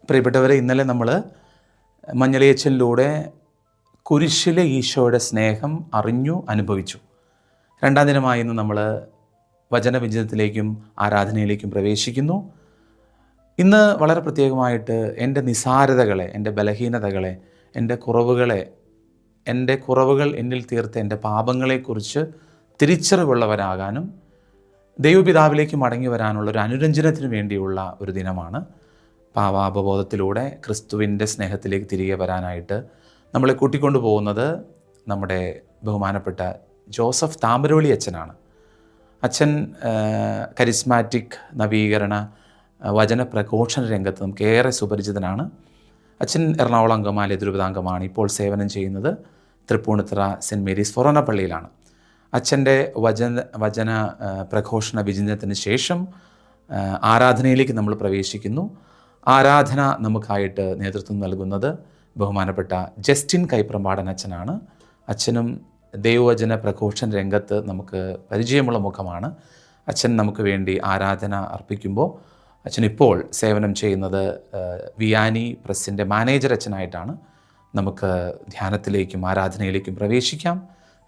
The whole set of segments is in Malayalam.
പ്രിയപ്പെട്ടവരെ, ഇന്നലെ നമ്മൾ മഞ്ഞളിയച്ചനിലൂടെ കുരിശിലെ ഈശോയുടെ സ്നേഹം അറിഞ്ഞു, അനുഭവിച്ചു. രണ്ടാം ദിനമായി ഇന്ന് നമ്മൾ വചനവിചിന്തനത്തിലേക്കും ആരാധനയിലേക്കും പ്രവേശിക്കുന്നു. ഇന്ന് വളരെ പ്രത്യേകമായിട്ട് എൻ്റെ നിസാരതകളെ, എൻ്റെ ബലഹീനതകളെ, എൻ്റെ കുറവുകൾ എന്നിൽ തീർത്ത എൻ്റെ പാപങ്ങളെക്കുറിച്ച് തിരിച്ചറിവുള്ളവരാകാനും ദൈവപിതാവിലേക്ക് മടങ്ങി വരാനുള്ള ഒരു അനുരഞ്ജനത്തിന് വേണ്ടിയുള്ള ഒരു ദിനമാണ്. പാപാപബോധത്തിലൂടെ ക്രിസ്തുവിൻ്റെ സ്നേഹത്തിലേക്ക് തിരികെ വരാനായിട്ട് നമ്മളെ കൂട്ടിക്കൊണ്ടു പോകുന്നത് നമ്മുടെ ബഹുമാനപ്പെട്ട ജോസഫ് താമരവള്ളി അച്ഛനാണ്. അച്ഛൻ കരിസ്മാറ്റിക് നവീകരണ വചന പ്രഘോഷണ രംഗത്ത് നമുക്ക് ഏറെ സുപരിചിതനാണ്. അച്ഛൻ എറണാകുളം അങ്കമാലി തിരുവിതാംഗമാണ്. ഇപ്പോൾ സേവനം ചെയ്യുന്നത് തൃപ്പൂണിത്തുറ സെൻറ്റ് മേരീസ് ഫൊറോന പള്ളിയിലാണ്. അച്ഛൻ്റെ വചന പ്രഘോഷണ വിചിന്തനത്തിന് ശേഷം ആരാധനയിലേക്ക് നമ്മൾ പ്രവേശിക്കുന്നു. ആരാധന നമുക്കായിട്ട് നേതൃത്വം നൽകുന്നത് ബഹുമാനപ്പെട്ട ജസ്റ്റിൻ കൈപ്രമ്പാടൻ അച്ഛനാണ്. അച്ഛനും ദൈവവചന പ്രഘോഷണ രംഗത്ത് നമുക്ക് പരിചയമുള്ള മുഖമാണ്. അച്ഛൻ നമുക്ക് വേണ്ടി ആരാധന അർപ്പിക്കുമ്പോൾ അച്ഛൻ ഇപ്പോൾ സേവനം ചെയ്യുന്നത് വിയാനി പ്രസിൻ്റെ മാനേജർ അച്ഛനായിട്ടാണ്. നമുക്ക് ധ്യാനത്തിലേക്കും ആരാധനയിലേക്കും പ്രവേശിക്കാം.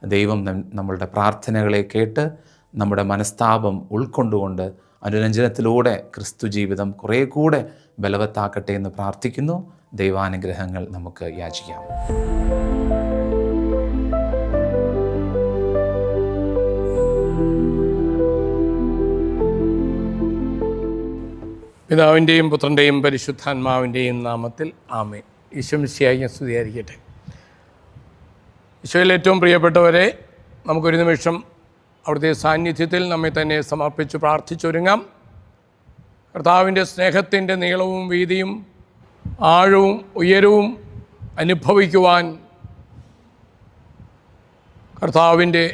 ദൈവം നമ്മളുടെ പ്രാർത്ഥനകളെ കേട്ട് നമ്മുടെ മനസ്താപം ഉൾക്കൊണ്ടുകൊണ്ട് അനുരഞ്ജനത്തിലൂടെ ക്രിസ്തു ജീവിതം കുറേ കൂടെ ബലവത്താക്കട്ടെ എന്ന് പ്രാർത്ഥിക്കുന്നു. ദൈവാനുഗ്രഹങ്ങൾ നമുക്ക് യാചിക്കാം. പിതാവിൻ്റെയും പുത്രൻ്റെയും പരിശുദ്ധാത്മാവിൻ്റെയും നാമത്തിൽ ആമേൻ. ഈശോ മിശിഹായെ സ്തുതിയായിരിക്കട്ടെ. ഈശോയിൽ ഏറ്റവും പ്രിയപ്പെട്ടവരെ, നമുക്കൊരു നിമിഷം അവിടുത്തെ സാന്നിധ്യത്തിൽ നമ്മെ തന്നെ സമർപ്പിച്ച് പ്രാർത്ഥിച്ചൊരുങ്ങാം. കർത്താവിൻ്റെ സ്നേഹത്തിൻ്റെ നീളവും വീതിയും ആഴവും ഉയരവും അനുഭവിക്കുവാൻ കർത്താവിൻ്റെ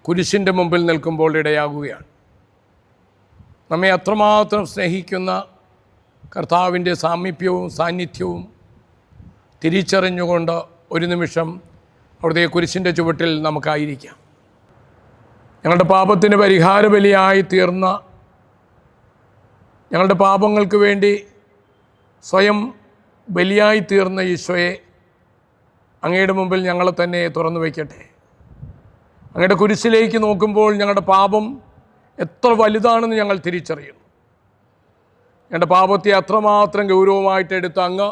കുരിശിൻ്റെ മുമ്പിൽ നിൽക്കുമ്പോൾ ഇടയാകുകയാണ്. നമ്മെ അത്രമാത്രം സ്നേഹിക്കുന്ന കർത്താവിൻ്റെ സാമീപ്യവും സാന്നിധ്യവും തിരിച്ചറിഞ്ഞുകൊണ്ട് ഒരു നിമിഷം അവിടുത്തെ കുരിശിൻ്റെ ചുവട്ടിൽ നമുക്കായിരിക്കാം. ഞങ്ങളുടെ പാപത്തിന് പരിഹാര ബലിയായി തീർന്ന, ഞങ്ങളുടെ പാപങ്ങൾക്ക് വേണ്ടി സ്വയം ബലിയായി തീർന്ന ഈശോയെ അങ്ങയുടെ മുമ്പിൽ ഞങ്ങളെ തന്നെ തുറന്നു വയ്ക്കട്ടെ. അങ്ങയുടെ കുരിശിലേക്ക് നോക്കുമ്പോൾ ഞങ്ങളുടെ പാപം എത്ര വലുതാണെന്ന് ഞങ്ങൾ തിരിച്ചറിയുന്നു. ഞങ്ങളുടെ പാപത്തെ അത്രമാത്രം ഗൗരവമായിട്ട് എടുത്ത അങ്ങ്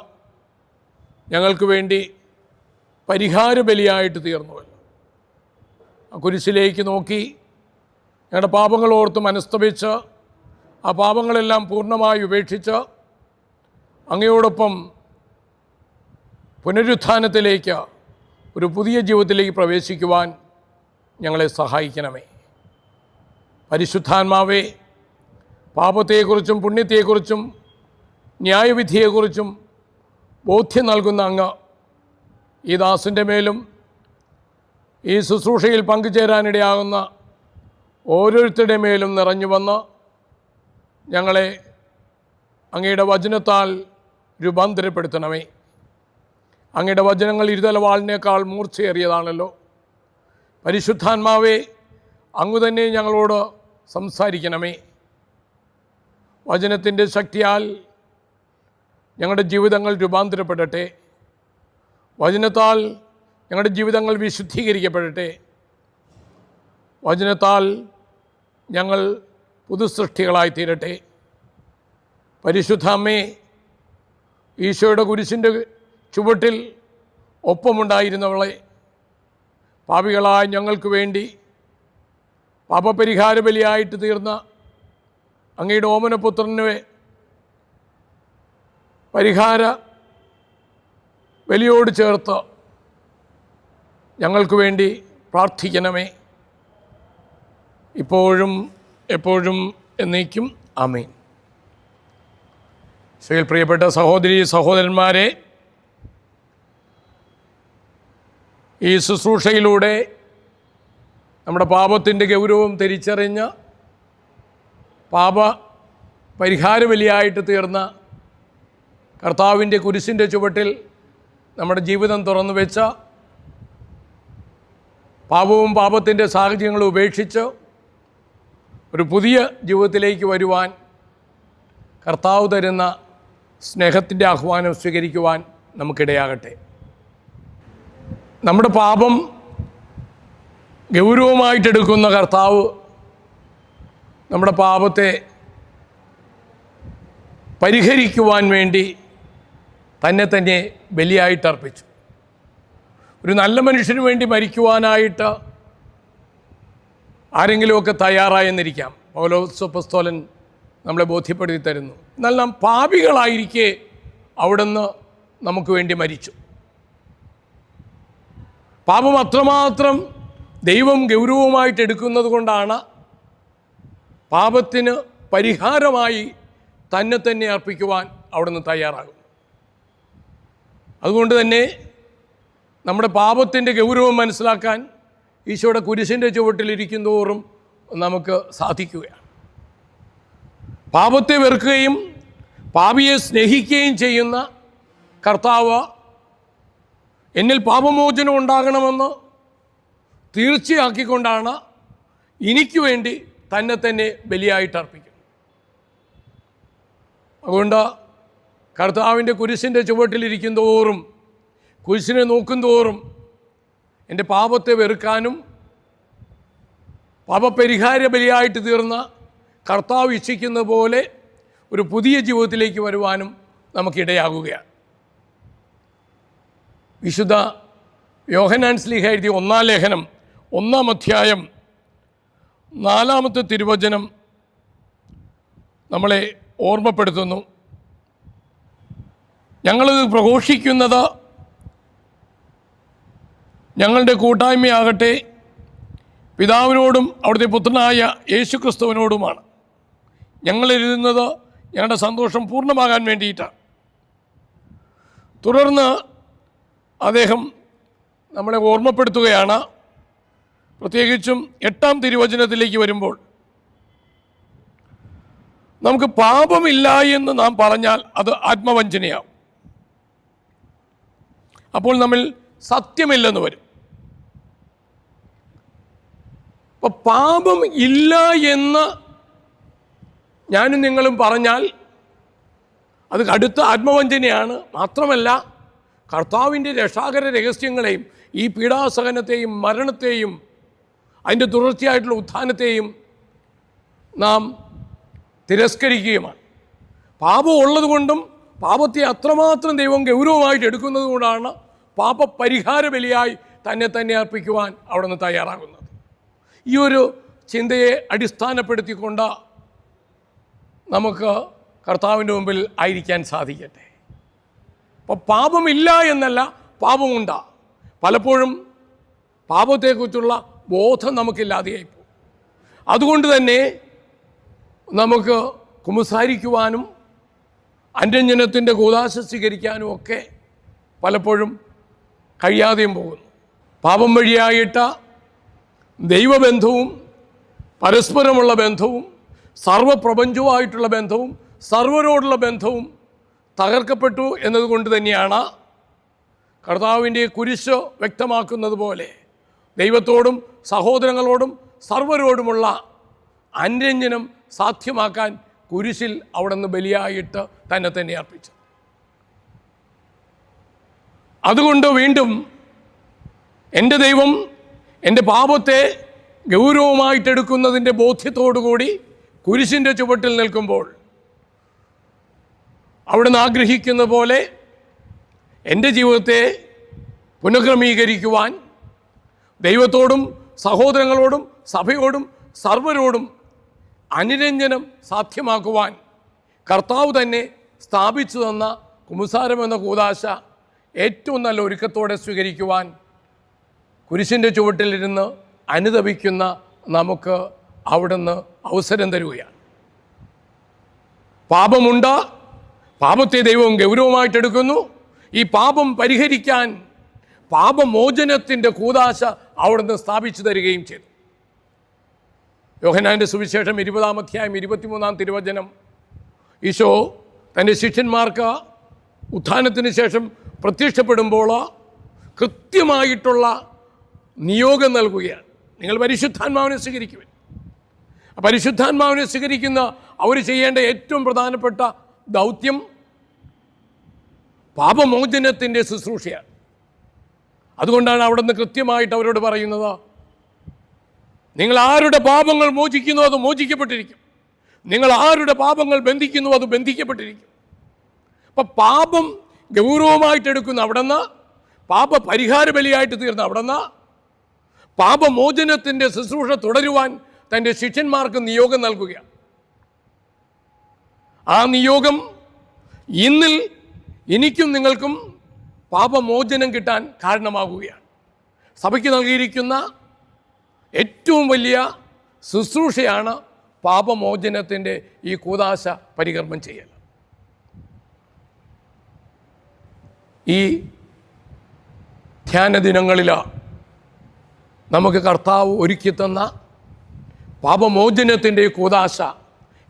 ഞങ്ങൾക്ക് വേണ്ടി പരിഹാര ബലിയായിട്ട് തീർന്നുവല്ലോ. ആ കുരിശിലേക്ക് നോക്കി ഞങ്ങളുടെ പാപങ്ങൾ ഓർത്ത് മനസ്തപിച്ച് ആ പാപങ്ങളെല്ലാം പൂർണ്ണമായി ഉപേക്ഷിച്ച് അങ്ങയോടൊപ്പം പുനരുത്ഥാനത്തിലേക്ക്, ഒരു പുതിയ ജീവിതത്തിലേക്ക് പ്രവേശിക്കുവാൻ ഞങ്ങളെ സഹായിക്കണമേ. പരിശുദ്ധാത്മാവേ, പാപത്തെക്കുറിച്ചും പുണ്യത്തെക്കുറിച്ചും ന്യായവിധിയെക്കുറിച്ചും ബോധ്യം നൽകുന്ന അങ്ങ് ഈ ദാസൻ്റെ മേലും ഈ ശുശ്രൂഷയിൽ പങ്കുചേരാനിടയാകുന്ന ഓരോരുത്തരുടെ മേലും നിറഞ്ഞു വന്ന് ഞങ്ങളെ അങ്ങയുടെ വചനത്താൽ രൂപാന്തരപ്പെടുത്തണമേ. അങ്ങയുടെ വചനങ്ങൾ ഇരുതല വാളിനേക്കാൾ മൂർച്ചയേറിയതാണല്ലോ. പരിശുദ്ധാത്മാവേ, അങ്ങ് തന്നെ ഞങ്ങളോട് സംസാരിക്കണമേ. വചനത്തിൻ്റെ ശക്തിയാൽ ഞങ്ങളുടെ ജീവിതങ്ങൾ രൂപാന്തരപ്പെടട്ടെ. വചനത്താൽ ഞങ്ങളുടെ ജീവിതങ്ങൾ വിശുദ്ധീകരിക്കപ്പെടട്ടെ. വചനത്താൽ ഞങ്ങൾ പുതുസൃഷ്ടികളായി തീരട്ടെ. പരിശുദ്ധ അമ്മേ, ഈശോയുടെ കുരിശിൻ്റെ ചുവട്ടിൽ ഒപ്പമുണ്ടായിരുന്നവളെ, പാപികളായ ഞങ്ങൾക്ക് വേണ്ടി പാപപരിഹാര ബലിയായിട്ട് തീർന്ന അങ്ങയുടെ ഓമനപുത്രനെ പരിഹാര ബലിയോട് ചേർത്ത് ഞങ്ങൾക്ക് വേണ്ടി പ്രാർത്ഥിക്കണമേ. ഇപ്പോഴും എപ്പോഴും എന്നേക്കും ആമേൻ. ഈശോയിൽ പ്രിയപ്പെട്ട സഹോദരീ സഹോദരന്മാരെ, ഈ ശുശ്രൂഷയിലൂടെ നമ്മുടെ പാപത്തിൻ്റെ ഗൗരവം തിരിച്ചറിഞ്ഞ് പാപ പരിഹാര ബലിയായിട്ട് തീർന്ന കർത്താവിൻ്റെ കുരിശിൻ്റെ ചുവട്ടിൽ നമ്മുടെ ജീവിതം തുറന്നു വെച്ച, പാപവും പാപത്തിൻ്റെ സാഹചര്യങ്ങളും ഉപേക്ഷിച്ച് ഒരു പുതിയ ജീവിതത്തിലേക്ക് വരുവാൻ കർത്താവ് തരുന്ന സ്നേഹത്തിൻ്റെ ആഹ്വാനം സ്വീകരിക്കുവാൻ നമുക്കിടയാകട്ടെ. നമ്മുടെ പാപം ഗൗരവമായിട്ടെടുക്കുന്ന കർത്താവ് നമ്മുടെ പാപത്തെ പരിഹരിക്കുവാൻ വേണ്ടി തന്നെ ബലിയായിട്ട് അർപ്പിച്ചു. ഒരു നല്ല മനുഷ്യന് വേണ്ടി മരിക്കുവാനായിട്ട് ആരെങ്കിലുമൊക്കെ തയ്യാറായെന്നിരിക്കാം. പൗലോസ് അപ്പോസ്തലൻ നമ്മളെ ബോധ്യപ്പെടുത്തി തരുന്നു. എന്നാൽ നാം പാപികളായിരിക്കെ അവിടുന്ന് നമുക്ക് വേണ്ടി മരിച്ചു. പാപം അത്രമാത്രം ദൈവം ഗൗരവമായിട്ട് എടുക്കുന്നത് കൊണ്ടാണ് പാപത്തിന് പരിഹാരമായി തന്നെ അർപ്പിക്കുവാൻ അവിടുന്ന് തയ്യാറാകും. അതുകൊണ്ട് തന്നെ നമ്മുടെ പാപത്തിൻ്റെ ഗൗരവം മനസ്സിലാക്കാൻ ഈശോയുടെ കുരിശിൻ്റെ ചുവട്ടിലിരിക്കും തോറും നമുക്ക് സാധിക്കുകയാണ്. പാപത്തെ വെറുക്കുകയും പാപിയെ സ്നേഹിക്കുകയും ചെയ്യുന്ന കർത്താവ് എന്നിൽ പാപമോചനം ഉണ്ടാകണമെന്ന് തീർച്ചയാക്കിക്കൊണ്ടാണ് എനിക്ക് വേണ്ടി തന്നെ ബലിയായിട്ട് അർപ്പിക്കുന്നത്. അതുകൊണ്ട് കർത്താവിൻ്റെ കുരിശിൻ്റെ ചുവട്ടിലിരിക്കും തോറും, കുരിശിനെ നോക്കും തോറും എൻ്റെ പാപത്തെ വെറുക്കാനും പാപപരിഹാര ബലിയായിട്ട് തീർന്ന കർത്താവ് ഇച്ഛിക്കുന്ന പോലെ ഒരു പുതിയ ജീവിതത്തിലേക്ക് വരുവാനും നമുക്കിടയാകുകയാണ്. വിശുദ്ധ യോഹന്നാൻ ശ്ലീഹ എഴുതിയ 1-ാം ലേഖനം 1-ാം അധ്യായം 4-ാമത്തെ തിരുവചനം നമ്മളെ ഓർമ്മപ്പെടുത്തുന്നു. ഞങ്ങളിത് പ്രഘോഷിക്കുന്നത് ഞങ്ങളുടെ കൂട്ടായ്മയാകട്ടെ പിതാവിനോടും അവിടുത്തെ പുത്രനായ യേശുക്രിസ്തുവിനോടുമാണ്. ഞങ്ങളെഴുതുന്നത് ഞങ്ങളുടെ സന്തോഷം പൂർണ്ണമാകാൻ വേണ്ടിയിട്ടാണ്. തുടർന്ന് അദ്ദേഹം നമ്മളെ ഓർമ്മപ്പെടുത്തുകയാണ്. പ്രത്യേകിച്ചും 8-ാം തിരുവചനത്തിലേക്ക് വരുമ്പോൾ, നമുക്ക് പാപമില്ല എന്ന് നാം പറഞ്ഞാൽ അത് ആത്മവഞ്ചനയാവും. അപ്പോൾ നമ്മിൽ സത്യമില്ലെന്ന് വരും. അപ്പോൾ പാപം ഇല്ല എന്ന് ഞാനും നിങ്ങളും പറഞ്ഞാൽ അത് കടുത്ത ആത്മവഞ്ചനയാണ്. മാത്രമല്ല, കർത്താവിൻ്റെ രക്ഷാകര രഹസ്യങ്ങളെയും ഈ പീഡാസഹനത്തെയും മരണത്തെയും അതിൻ്റെ തുടർച്ചയായിട്ടുള്ള ഉത്ഥാനത്തെയും നാം തിരസ്കരിക്കുകയുമാണ്. പാപം ഉള്ളതുകൊണ്ടും പാപത്തെ അത്രമാത്രം ദൈവം ഗൗരവമായിട്ട് എടുക്കുന്നത് കൊണ്ടാണ് പാപപരിഹാര ബലിയായി തന്നെ അർപ്പിക്കുവാൻ അവിടുന്ന് തയ്യാറാകുന്നത്. ഈ ഒരു ചിന്തയെ അടിസ്ഥാനപ്പെടുത്തിക്കൊണ്ട് നമുക്ക് കർത്താവിൻ്റെ മുമ്പിൽ ആയിരിക്കാൻ സാധിക്കട്ടെ. അപ്പോൾ പാപമില്ല എന്നല്ല, പാപമുണ്ടാ. പലപ്പോഴും പാപത്തെക്കുറിച്ചുള്ള ബോധം നമുക്കില്ലാതെയായിപ്പോൾ. അതുകൊണ്ട് തന്നെ നമുക്ക് കുമ്പസാരിക്കുവാനും അന്യഞ്ജനത്തിൻ്റെ കൂദാശ സ്വീകരിക്കാനും ഒക്കെ പലപ്പോഴും കഴിയാതെയും പോകുന്നു. പാപം വഴിയായിട്ട് ദൈവബന്ധവും പരസ്പരമുള്ള ബന്ധവും സർവപ്രപഞ്ചവുമായിട്ടുള്ള ബന്ധവും സർവരോടുള്ള ബന്ധവും തകർക്കപ്പെട്ടു എന്നതുകൊണ്ട് തന്നെയാണ് കർത്താവിൻ്റെ കുരിശ് വ്യക്തമാക്കുന്നത് പോലെ ദൈവത്തോടും സഹോദരങ്ങളോടും സർവരോടുമുള്ള അന്യഞ്ജനം സാധ്യമാക്കാൻ കുരിശിൽ അവിടുന്ന് ബലിയായിട്ട് തന്നെ അർപ്പിച്ചു. അതുകൊണ്ട് വീണ്ടും എൻ്റെ ദൈവം എൻ്റെ പാപത്തെ ഗൗരവമായിട്ടെടുക്കുന്നതിൻ്റെ ബോധ്യത്തോടുകൂടി കുരിശിൻ്റെ ചുവട്ടിൽ നിൽക്കുമ്പോൾ അവിടുന്ന് ആഗ്രഹിക്കുന്ന പോലെ എൻ്റെ ജീവിതത്തെ പുനഃക്രമീകരിക്കുവാൻ ദൈവത്തോടും സഹോദരങ്ങളോടും സഭയോടും സർവരോടും അനുരഞ്ജനം സാധ്യമാക്കുവാൻ കർത്താവ് തന്നെ സ്ഥാപിച്ചു തന്ന കുമ്പസാരം എന്ന കൂദാശ ഏറ്റവും നല്ല ഒരുക്കത്തോടെ സ്വീകരിക്കുവാൻ കുരിശിൻ്റെ ചുവട്ടിലിരുന്ന് അനുതപിക്കുന്ന നമുക്ക് അവിടുന്ന് അവസരം തരുകയാണ്. പാപമുണ്ട്, പാപത്തെ ദൈവം ഗൗരവമായിട്ടെടുക്കുന്നു. ഈ പാപം പരിഹരിക്കാൻ പാപമോചനത്തിൻ്റെ കൂദാശ അവിടുന്ന് സ്ഥാപിച്ചു തരികയും ചെയ്തു. യോഹന്നാൻ്റെ സുവിശേഷം 20-ാം അധ്യായം 23-ാം തിരുവചനം, ഈശോ തൻ്റെ ശിഷ്യന്മാർക്ക് ഉത്ഥാനത്തിന് ശേഷം പ്രത്യക്ഷപ്പെടുമ്പോൾ കൃത്യമായിട്ടുള്ള നിയോഗം നൽകുകയാണ്. നിങ്ങൾ പരിശുദ്ധാത്മാവിനെ സ്വീകരിക്കുവിൻ. പരിശുദ്ധാത്മാവിനെ സ്വീകരിക്കുന്ന അവർ ചെയ്യേണ്ട ഏറ്റവും പ്രധാനപ്പെട്ട ദൗത്യം പാപമോചനത്തിൻ്റെ ശുശ്രൂഷയാണ്. അതുകൊണ്ടാണ് അവിടെ നിന്ന് കൃത്യമായിട്ട് അവരോട് പറയുന്നത്, നിങ്ങൾ ആരുടെ പാപങ്ങൾ മോചിക്കുന്നു അത് മോചിക്കപ്പെട്ടിരിക്കും, നിങ്ങൾ ആരുടെ പാപങ്ങൾ ബന്ധിക്കുന്നു അത് ബന്ധിക്കപ്പെട്ടിരിക്കും. അപ്പം പാപം ഗൗരവമായിട്ടെടുക്കുന്ന അവിടെ നിന്ന്, പാപ പരിഹാര ബലിയായിട്ട് തീർന്ന അവിടെ നിന്ന്, പാപമോചനത്തിൻ്റെ ശുശ്രൂഷ തുടരുവാൻ തൻ്റെ ശിഷ്യന്മാർക്ക് നിയോഗം നൽകുകയാണ്. ആ നിയോഗം ഇന്നിൽ എനിക്കും നിങ്ങൾക്കും പാപമോചനം കിട്ടാൻ കാരണമാകുകയാണ്. സഭയ്ക്ക് നൽകിയിരിക്കുന്ന ഏറ്റവും വലിയ ശുശ്രൂഷയാണ് പാപമോചനത്തിൻ്റെ ഈ കൂദാശ പരികർമ്മം ചെയ്യൽ. ഈ ധ്യാന ദിനങ്ങളിൽ നമുക്ക് കർത്താവ് ഒരുക്കി തന്ന പാപമോചനത്തിൻ്റെ കൂദാശ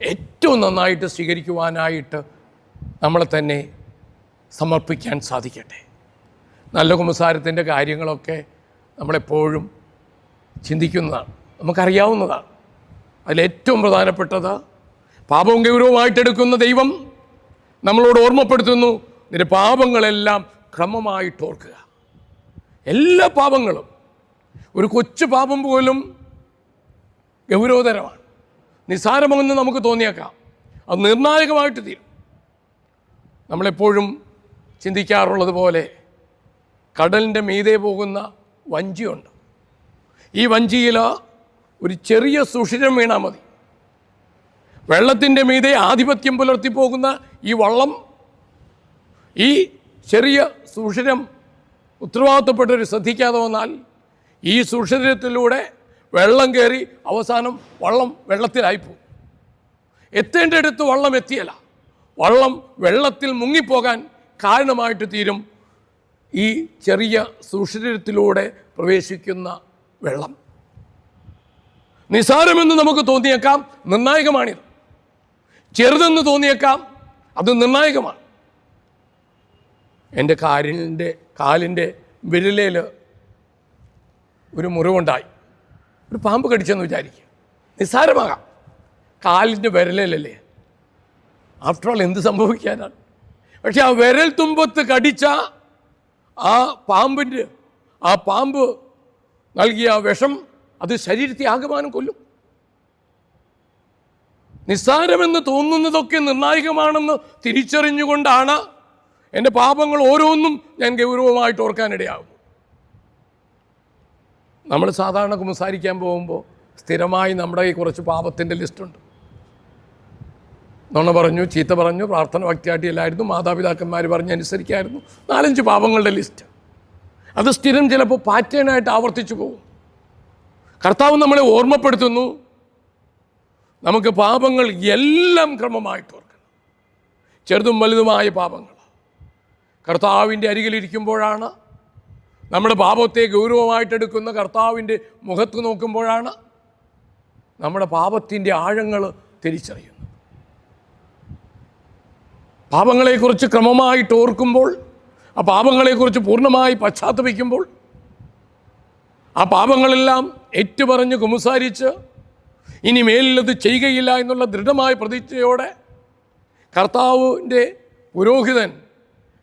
ഏറ്റവും നന്നായിട്ട് സ്വീകരിക്കുവാനായിട്ട് നമ്മളെ തന്നെ സമർപ്പിക്കാൻ സാധിക്കട്ടെ. നല്ല കുമ്പസാരത്തിൻ്റെ കാര്യങ്ങളൊക്കെ നമ്മളെപ്പോഴും ചിന്തിക്കുന്നതാണ്, നമുക്കറിയാവുന്നതാണ്. അതിലേറ്റവും പ്രധാനപ്പെട്ടത് പാപവും ഗൗരവമായിട്ടെടുക്കുന്ന ദൈവം നമ്മളോട് ഓർമ്മപ്പെടുത്തുന്നു, നിന്റെ പാപങ്ങളെല്ലാം ക്രമമായിട്ട് ഓർക്കുക. എല്ലാ പാപങ്ങളും, ഒരു കൊച്ചു പാപം പോലും ഗൗരവതരമാണ്. നിസ്സാരമെന്ന് നമുക്ക് തോന്നിയേക്കാം, അത് നിർണായകമായിട്ട് തീരും. നമ്മളെപ്പോഴും ചിന്തിക്കാറുള്ളത് പോലെ കടലിൻ്റെ മീതെ പോകുന്ന വഞ്ചിയുണ്ട്. ഈ വഞ്ചിയിൽ ഒരു ചെറിയ സുഷിരം വീണാൽ മതി. വെള്ളത്തിൻ്റെ മീതെ ആധിപത്യം പുലർത്തി പോകുന്ന ഈ വള്ളം, ഈ ചെറിയ സുഷിരം ഉത്തരവാദിത്തപ്പെട്ടവർ ശ്രദ്ധിക്കാതെ വന്നാൽ ഈ സുഷിരത്തിലൂടെ വെള്ളം കയറി അവസാനം വള്ളം വെള്ളത്തിലായിപ്പോകും. എത്തേണ്ടടുത്ത് വള്ളം എത്തിയല്ല, വള്ളം വെള്ളത്തിൽ മുങ്ങിപ്പോകാൻ കാരണമായിട്ട് തീരും ഈ ചെറിയ സുഷിരത്തിലൂടെ പ്രവേശിക്കുന്ന വെള്ളം. നിസ്സാരമെന്ന് നമുക്ക് തോന്നിയേക്കാം, നിർണായകമാണിത്. ചെറുതെന്ന് തോന്നിയേക്കാം, അത് നിർണായകമാണ്. എൻ്റെ കാലിൻ്റെ വിരലിൽ ഒരു മുറിവുണ്ടായി, ഒരു പാമ്പ് കടിച്ചെന്ന് വിചാരിക്കുക. നിസ്സാരമാകാം, കാലിൻ്റെ വിരലിലല്ലേ, ആഫ്റ്റർ ഓൾ എന്ത് സംഭവിക്കാനാണ്? പക്ഷെ ആ വിരൽ തുമ്പത്ത് കടിച്ച ആ പാമ്പ് നൽകിയ വിഷം അത് ശരീരത്തെ ആകമാനം കൊല്ലും. നിസ്സാരമെന്ന് തോന്നുന്നതൊക്കെ നിർണായകമാണെന്ന് തിരിച്ചറിഞ്ഞുകൊണ്ടാണ് എൻ്റെ പാപങ്ങൾ ഓരോന്നും ഞാൻ ഗൗരവമായിട്ട് ഓർക്കാനിടയാകും. നമ്മൾ സാധാരണ കുമ്പസാരിക്കാൻ പോകുമ്പോൾ സ്ഥിരമായി നമ്മുടെ ഈ കുറച്ച് പാപത്തിൻ്റെ ലിസ്റ്റുണ്ട്. നുണ പറഞ്ഞു, ചീത്ത പറഞ്ഞു, പ്രാർത്ഥന ഭക്തിയാട്ടിയില്ലായിരുന്നു, മാതാപിതാക്കന്മാർ പറഞ്ഞ് അനുസരിക്കായിരുന്നു, 4-5 പാപങ്ങളുടെ ലിസ്റ്റ്. അത് സ്ഥിരം ചിലപ്പോൾ പാറ്റേണായിട്ട് ആവർത്തിച്ചു പോകും. കർത്താവ് നമ്മളെ ഓർമ്മപ്പെടുത്തുന്നു, നമുക്ക് പാപങ്ങൾ എല്ലാം ക്രമമായിട്ട് ഓർക്കണം. ചെറുതും വലുതുമായ പാപങ്ങൾ കർത്താവിൻ്റെ അരികിലിരിക്കുമ്പോഴാണ്, നമ്മുടെ പാപത്തെ ഗൗരവമായിട്ടെടുക്കുന്ന കർത്താവിൻ്റെ മുഖത്ത് നോക്കുമ്പോഴാണ് നമ്മുടെ പാപത്തിൻ്റെ ആഴങ്ങൾ തിരിച്ചറിയുന്നത്. പാപങ്ങളെക്കുറിച്ച് ക്രമമായിട്ട് ഓർക്കുമ്പോൾ, ആ പാപങ്ങളെക്കുറിച്ച് പൂർണ്ണമായി പശ്ചാത്തപിക്കുമ്പോൾ, ആ പാപങ്ങളെല്ലാം ഏറ്റുപറഞ്ഞ് കുമ്പസാരിച്ച് ഇനി മേലിലത് ചെയ്യുകയില്ല എന്നുള്ള ദൃഢമായ പ്രതിജ്ഞയോടെ കർത്താവിൻ്റെ പുരോഹിതൻ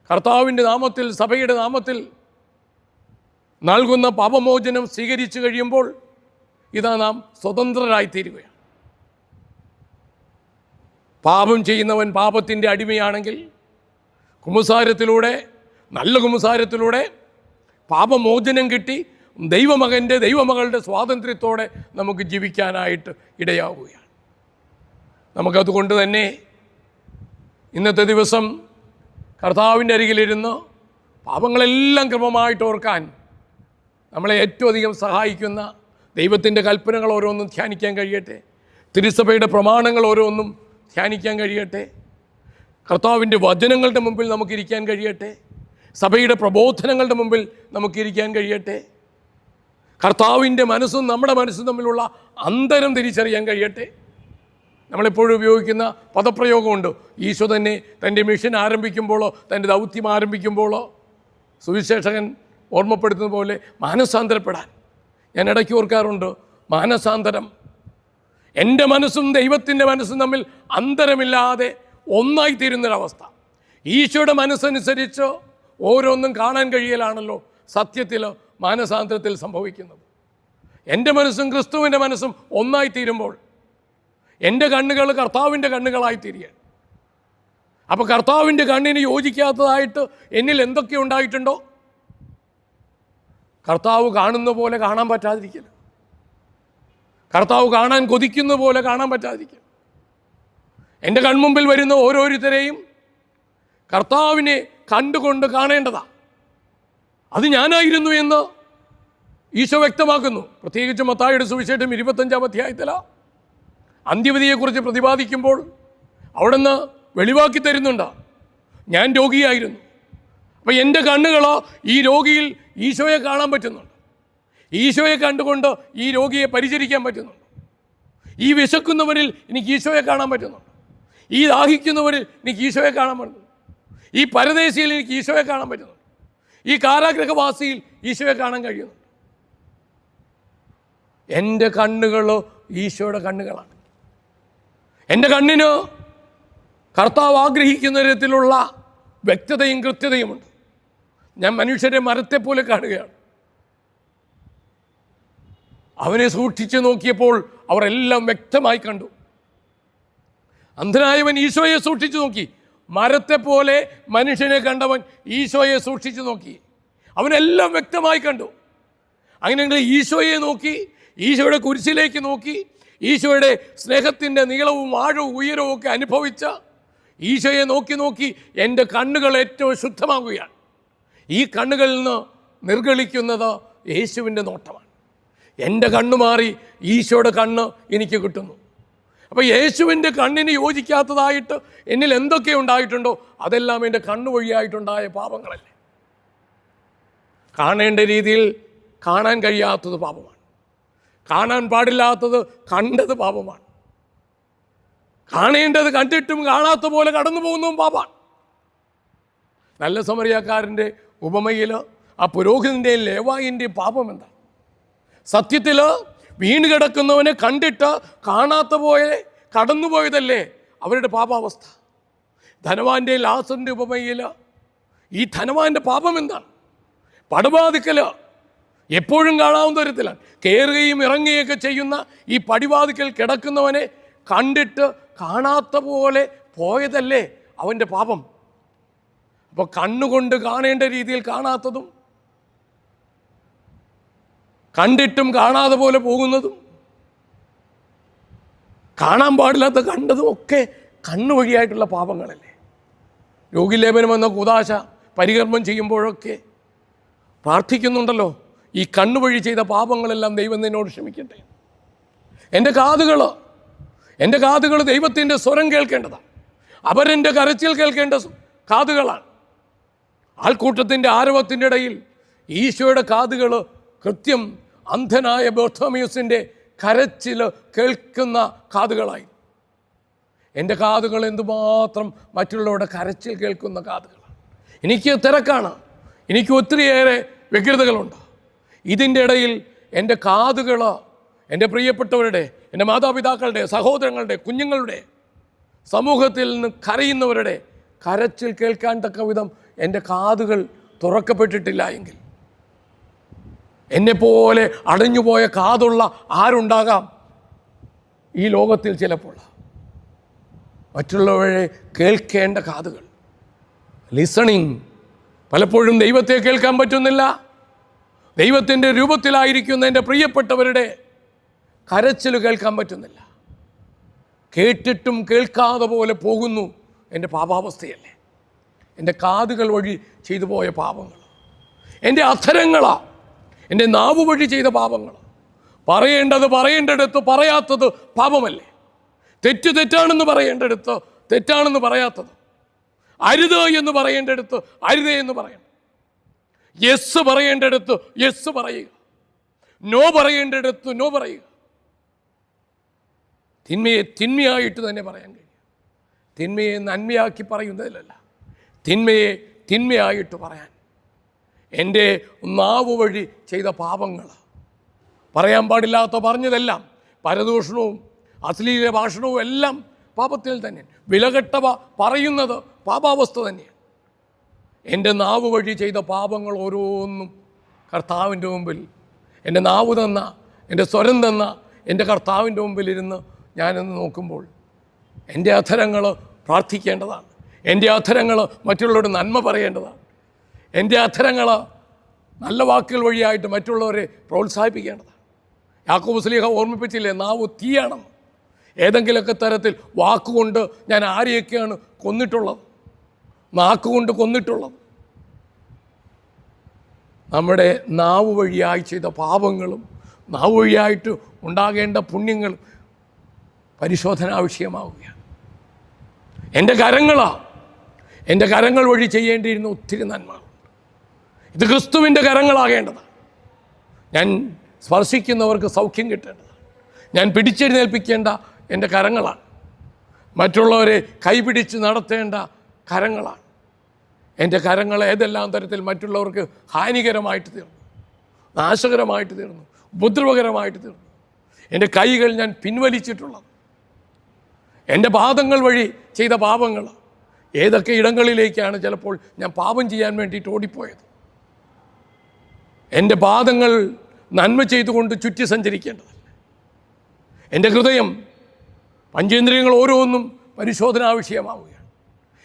കർത്താവിൻ്റെ നാമത്തിൽ, സഭയുടെ നാമത്തിൽ നൽകുന്ന പാപമോചനം സ്വീകരിച്ചു കഴിയുമ്പോൾ ഇതാ നാം സ്വതന്ത്രരായിത്തീരുകയാണ്. പാപം ചെയ്യുന്നവൻ പാപത്തിൻ്റെ അടിമയാണെങ്കിൽ കുമ്പസാരത്തിലൂടെ, നല്ല കുമ്പസാരത്തിലൂടെ പാപമോചനം കിട്ടി ദൈവമകളുടെ സ്വാതന്ത്ര്യത്തോടെ നമുക്ക് ജീവിക്കാനായിട്ട് ഇടയാവുകയാണ്. നമുക്കതുകൊണ്ട് തന്നെ ഇന്നത്തെ ദിവസം കർത്താവിൻ്റെ അരികിലിരുന്ന് പാപങ്ങളെല്ലാം ക്രമമായിട്ട് ഓർക്കാൻ നമ്മളെ ഏറ്റവും അധികം സഹായിക്കുന്ന ദൈവത്തിൻ്റെ കൽപ്പനകൾ ഓരോന്നും ധ്യാനിക്കാൻ കഴിയട്ടെ. തിരുസഭയുടെ പ്രമാണങ്ങൾ ഓരോന്നും ധ്യാനിക്കാൻ കഴിയട്ടെ. കർത്താവിൻ്റെ വചനങ്ങളുടെ മുമ്പിൽ നമുക്കിരിക്കാൻ കഴിയട്ടെ. സഭയുടെ പ്രബോധനങ്ങളുടെ മുമ്പിൽ നമുക്കിരിക്കാൻ കഴിയട്ടെ. കർത്താവിൻ്റെ മനസ്സും നമ്മുടെ മനസ്സും തമ്മിലുള്ള അന്തരം തിരിച്ചറിയാൻ കഴിയട്ടെ. നമ്മളെപ്പോഴും ഉപയോഗിക്കുന്ന പദപ്രയോഗമുണ്ട്. ഈശോ തന്നെ തൻ്റെ മിഷൻ ആരംഭിക്കുമ്പോഴോ തൻ്റെ ദൗത്യം ആരംഭിക്കുമ്പോഴോ സുവിശേഷകൻ ഓർമ്മപ്പെടുത്തുന്ന പോലെ മാനസാന്തരപ്പെടാൻ. ഞാൻ ഇടയ്ക്ക് ഓർക്കാറുണ്ട്, മാനസാന്തരം, എൻ്റെ മനസ്സും ദൈവത്തിൻ്റെ മനസ്സും തമ്മിൽ അന്തരമില്ലാതെ ഒന്നായിത്തീരുന്നൊരവസ്ഥ. ഈശോയുടെ മനസ്സനുസരിച്ച് ഓരോന്നും കാണാൻ കഴിയലാണല്ലോ സത്യത്തിൽ മാനസാന്തരത്തിൽ സംഭവിക്കുന്നത്. എൻ്റെ മനസ്സും ക്രിസ്തുവിൻ്റെ മനസ്സും ഒന്നായിത്തീരുമ്പോൾ എൻ്റെ കണ്ണുകൾ കർത്താവിൻ്റെ കണ്ണുകളായി തീരുകയാണ്. അപ്പോൾ കർത്താവിൻ്റെ കണ്ണിന് യോജിക്കാത്തതായിട്ട് എന്നിൽ എന്തൊക്കെ ഉണ്ടായിട്ടുണ്ടോ, കർത്താവ് കാണുന്ന പോലെ കാണാൻ പറ്റാതിരിക്കല്, കർത്താവ് കാണാൻ കൊതിക്കുന്ന പോലെ കാണാൻ പറ്റാതിരിക്കൽ, എൻ്റെ കൺമുമ്പിൽ വരുന്ന ഓരോരുത്തരെയും കർത്താവിനെ കണ്ടുകൊണ്ട് കാണേണ്ടതാണ്. അത് ഞാനായിരുന്നു എന്ന് ഈശോ വ്യക്തമാക്കുന്നു. പ്രത്യേകിച്ച് മത്തായിയുടെ സുവിശേഷം 25-ാം അധ്യായത്തിൽ അന്ത്യവിധിയെക്കുറിച്ച് പ്രതിപാദിക്കുമ്പോൾ അവിടുന്ന് വെളിവാക്കി തരുന്നുണ്ട്, ഞാൻ രോഗിയായിരുന്നു. അപ്പം എൻ്റെ കണ്ണുകളോ ഈ രോഗിയിൽ ഈശോയെ കാണാൻ പറ്റുന്നുണ്ട്. ഈശോയെ കണ്ടുകൊണ്ട് ഈ രോഗിയെ പരിചരിക്കാൻ പറ്റുന്നുണ്ട്. ഈ വിശക്കുന്നവരിൽ എനിക്ക് ഈശോയെ കാണാൻ പറ്റുന്നുണ്ട്. ഈ ദാഹിക്കുന്നവരിൽ എനിക്ക് ഈശോയെ കാണാൻ പറ്റുന്നു. ഈ പരദേശിയിൽ എനിക്ക് ഈശോയെ കാണാൻ പറ്റുന്നുണ്ട്. ഈ കാരാഗ്രഹവാസിയിൽ ഈശോയെ കാണാൻ കഴിയുന്നുണ്ട്. എൻ്റെ കണ്ണുകൾ ഈശോയുടെ കണ്ണുകളാണ്. എൻ്റെ കണ്ണിന് കർത്താവ് ആഗ്രഹിക്കുന്ന തരത്തിലുള്ള വ്യക്തതയും കൃത്യതയുമുണ്ട്. ഞാൻ മനുഷ്യരെ മരത്തെ പോലെ കാണുകയാണ്. അവനെ സൂക്ഷിച്ചു നോക്കിയപ്പോൾ അവർ എല്ലാം വ്യക്തമായി കണ്ടു. അന്ധനായവൻ ഈശോയെ സൂക്ഷിച്ചു നോക്കി. മരത്തെ പോലെ മനുഷ്യനെ കണ്ടവൻ ഈശോയെ സൂക്ഷിച്ചു നോക്കി. അവനെല്ലാം വ്യക്തമായി കണ്ടു. അങ്ങനെയെങ്കിൽ ഈശോയെ നോക്കി, ഈശോയുടെ കുരിശിലേക്ക് നോക്കി, ഈശോയുടെ സ്നേഹത്തിൻ്റെ നീളവും ആഴവും ഉയരവും ഒക്കെ അനുഭവിച്ച ഈശോയെ നോക്കി നോക്കി എൻ്റെ കണ്ണുകൾ ഏറ്റവും ശുദ്ധമാകുകയാണ്. ഈ കണ്ണുകളിൽ നിന്ന് നിർഗളിക്കുന്നത് യേശുവിൻ്റെ നോട്ടമാണ്. എൻ്റെ കണ്ണ് മാറി ഈശോയുടെ കണ്ണ് എനിക്ക് കിട്ടുന്നു. അപ്പോൾ യേശുവിൻ്റെ കണ്ണിന് യോജിക്കാത്തതായിട്ട് എന്നിൽ എന്തൊക്കെ ഉണ്ടായിട്ടുണ്ടോ അതെല്ലാം എൻ്റെ കണ്ണു വഴിയായിട്ടുണ്ടായ പാപങ്ങളല്ലേ. കാണേണ്ട രീതിയിൽ കാണാൻ കഴിയാത്തത് പാപമാണ്. കാണാൻ പാടില്ലാത്തത് കണ്ടത് പാപമാണ്. കാണേണ്ടത് കണ്ടിട്ടും കാണാത്ത പോലെ കടന്നു പോകുന്നതും പാപമാണ്. നല്ല സമറിയാക്കാരൻ്റെ ഉപമയിൽ ആ പുരോഹിതൻ്റെയും ലേവായിൻ്റെയും പാപം എന്താ? സത്യത്തിൽ വീണ് കിടക്കുന്നവനെ കണ്ടിട്ട് കാണാത്ത പോലെ കടന്നുപോയതല്ലേ അവരുടെ പാപാവസ്ഥ. ധനവാന്റെ ലാസറിൻ്റെ ഉപമയിൽ ഈ ധനവാന്റെ പാപം എന്താണ്? പടിവാതിക്കൽ എപ്പോഴും കാണാവുന്ന തരത്തിലാണ് കയറുകയും ഇറങ്ങുകയൊക്കെ ചെയ്യുന്ന ഈ പടിവാതിക്കൽ കിടക്കുന്നവനെ കണ്ടിട്ട് കാണാത്ത പോലെ പോയതല്ലേ അവൻ്റെ പാപം. അപ്പോൾ കണ്ണുകൊണ്ട് കാണേണ്ട രീതിയിൽ കാണാത്തതും കണ്ടിട്ടും കാണാതെ പോലെ പോകുന്നതും കാണാൻ പാടില്ലാത്ത കണ്ടതും ഒക്കെ കണ്ണു വഴിയായിട്ടുള്ള പാപങ്ങളല്ലേ. രോഗിലേപനം എന്ന കൂദാശ പരികർമ്മം ചെയ്യുമ്പോഴൊക്കെ പ്രാർത്ഥിക്കുന്നുണ്ടല്ലോ, ഈ കണ്ണുവഴി ചെയ്ത പാപങ്ങളെല്ലാം ദൈവം നിന്നോട് ക്ഷമിക്കട്ടെ. എൻ്റെ കാതുകൾ ദൈവത്തിൻ്റെ സ്വരം കേൾക്കേണ്ടതാണ്. അവരെൻ്റെ കരച്ചിൽ കേൾക്കേണ്ട കാതുകളാണ്. ആൾക്കൂട്ടത്തിൻ്റെ ആരവത്തിൻ്റെ ഇടയിൽ ഈശോയുടെ കാതുകൾ കൃത്യം അന്ധനായ ബർത്തമേയുസിൻ്റെ കരച്ചിൽ കേൾക്കുന്ന കാതുകളായി. എൻ്റെ കാതുകൾ എന്തുമാത്രം മറ്റുള്ളവരുടെ കരച്ചിൽ കേൾക്കുന്ന കാതുകളാണ്. എനിക്ക് തിരക്കാണ്, എനിക്ക് ഒത്തിരിയേറെ വ്യഗ്രതകളുണ്ട്. ഇതിൻ്റെ ഇടയിൽ എൻ്റെ കാതുകൾ എൻ്റെ പ്രിയപ്പെട്ടവരുടെ, എൻ്റെ മാതാപിതാക്കളുടെ, സഹോദരങ്ങളുടെ, കുഞ്ഞുങ്ങളുടെ, സമൂഹത്തിൽ നിന്ന് കരയുന്നവരുടെ കരച്ചിൽ കേൾക്കാൻ തക്ക വിധം എൻ്റെ കാതുകൾ തുറക്കപ്പെട്ടിട്ടില്ല എങ്കിൽ എന്നെപ്പോലെ അടഞ്ഞുപോയ കാതുള്ള ആരുണ്ടാകാം ഈ ലോകത്തിൽ? ചിലപ്പോൾ മറ്റുള്ളവരെ കേൾക്കേണ്ട കാതുകൾ, ലിസണിങ്. പലപ്പോഴും ദൈവത്തെ കേൾക്കാൻ പറ്റുന്നില്ല. ദൈവത്തിൻ്റെ രൂപത്തിലായിരിക്കുന്ന എൻ്റെ പ്രിയപ്പെട്ടവരുടെ കരച്ചിൽ കേൾക്കാൻ പറ്റുന്നില്ല. കേട്ടിട്ടും കേൾക്കാതെ പോലെ പോകുന്നു. എൻ്റെ പാപാവസ്ഥയല്ലേ. എൻ്റെ കാതുകൾ വഴി ചെയ്തു പോയ പാപങ്ങൾ, എൻ്റെ അധരങ്ങളാണ്, എൻ്റെ നാവ് വഴി ചെയ്ത പാപങ്ങൾ. പറയേണ്ടത് പറയേണ്ടടുത്ത് പറയാത്തത് പാപമല്ലേ. തെറ്റാണെന്ന് പറയേണ്ടടുത്ത് തെറ്റാണെന്ന് പറയാത്തത്, അരുത് എന്ന് പറയേണ്ടടുത്ത് അരുതേ എന്ന് പറയണം, യെസ് പറയേണ്ടടുത്ത് യെസ് പറയുക, നോ പറയേണ്ടടുത്ത് നോ പറയുക. തിന്മയെ തിന്മയായിട്ട് തന്നെ പറയാൻ കഴിയും. തിന്മയെ നന്മയാക്കി പറയുന്നതിലല്ല, തിന്മയെ തിന്മയായിട്ട് പറയാൻ. എൻ്റെ നാവ് വഴി ചെയ്ത പാപങ്ങൾ, പറയാൻ പാടില്ലാത്ത പറഞ്ഞതെല്ലാം, പരദൂഷണവും അശ്ലീല ഭാഷണവും എല്ലാം പാപത്തിൽ തന്നെയാണ്. വിലകെട്ടവ പറയുന്നത് പാപാവസ്ഥ തന്നെയാണ്. എൻ്റെ നാവ് വഴി ചെയ്ത പാപങ്ങൾ ഓരോന്നും കർത്താവിൻ്റെ മുമ്പിൽ, എൻ്റെ നാവ് തന്ന, എൻ്റെ സ്വരം തന്ന എൻ്റെ കർത്താവിൻ്റെ മുമ്പിലിരുന്ന് ഞാനെന്ന് നോക്കുമ്പോൾ എൻ്റെ അധരങ്ങൾ പ്രാർത്ഥിക്കേണ്ടതാണ്. എൻ്റെ അധരങ്ങൾ മറ്റുള്ളവരോട് നന്മ പറയേണ്ടതാണ്. എൻ്റെ അധരങ്ങൾ നല്ല വാക്കുകൾ വഴിയായിട്ട് മറ്റുള്ളവരെ പ്രോത്സാഹിപ്പിക്കേണ്ടതാണ്. യാക്കോബ് ശ്ലീഹ ഓർമ്മിപ്പിച്ചില്ലേ, നാവ് തീയാണെന്ന്. ഏതെങ്കിലുമൊക്കെ തരത്തിൽ വാക്കുകൊണ്ട് ഞാൻ ആരെയൊക്കെയാണ് കൊന്നിട്ടുള്ളത്, നാക്കുകൊണ്ട് കൊന്നിട്ടുള്ളത്. നമ്മുടെ നാവ് വഴിയായി ചെയ്ത പാപങ്ങളും നാവ് വഴിയായിട്ട് ഉണ്ടാകേണ്ട പുണ്യങ്ങളും പരിശോധനാ വിഷയമാവുകയാണ്. എൻ്റെ കരങ്ങൾ വഴി ചെയ്യേണ്ടിയിരുന്ന ഒത്തിരി നന്മകളുണ്ട്. ഇത് ക്രിസ്തുവിൻ്റെ കരങ്ങളാകേണ്ടതാണ്. ഞാൻ സ്പർശിക്കുന്നവർക്ക് സൗഖ്യം കിട്ടേണ്ടതാണ്. ഞാൻ പിടിച്ചെഴുന്നേൽപ്പിക്കേണ്ട എൻ്റെ കരങ്ങളാണ്. മറ്റുള്ളവരെ കൈപിടിച്ച് നടത്തേണ്ട കരങ്ങളാണ്. എൻ്റെ കരങ്ങൾ ഏതെല്ലാം തരത്തിൽ മറ്റുള്ളവർക്ക് ഹാനികരമായിട്ട് തീർന്നു, നാശകരമായിട്ട് തീർന്നു, ഉപദ്രവകരമായിട്ട് തീർന്നു. എൻ്റെ കൈകൾ ഞാൻ പിൻവലിച്ചിട്ടുള്ളത്, എൻ്റെ പാദങ്ങൾ വഴി ചെയ്ത പാപങ്ങൾ, ഏതൊക്കെ ഇടങ്ങളിലേക്കാണ് ചിലപ്പോൾ ഞാൻ പാപം ചെയ്യാൻ വേണ്ടിയിട്ട് ഓടിപ്പോയത്. എൻ്റെ പാദങ്ങൾ നന്മ ചെയ്തുകൊണ്ട് ചുറ്റി സഞ്ചരിക്കേണ്ടതല്ല. എൻ്റെ ഹൃദയം, പഞ്ചേന്ദ്രിയങ്ങൾ ഓരോന്നും പരിശോധനാ വിഷയമാവുകയാണ്.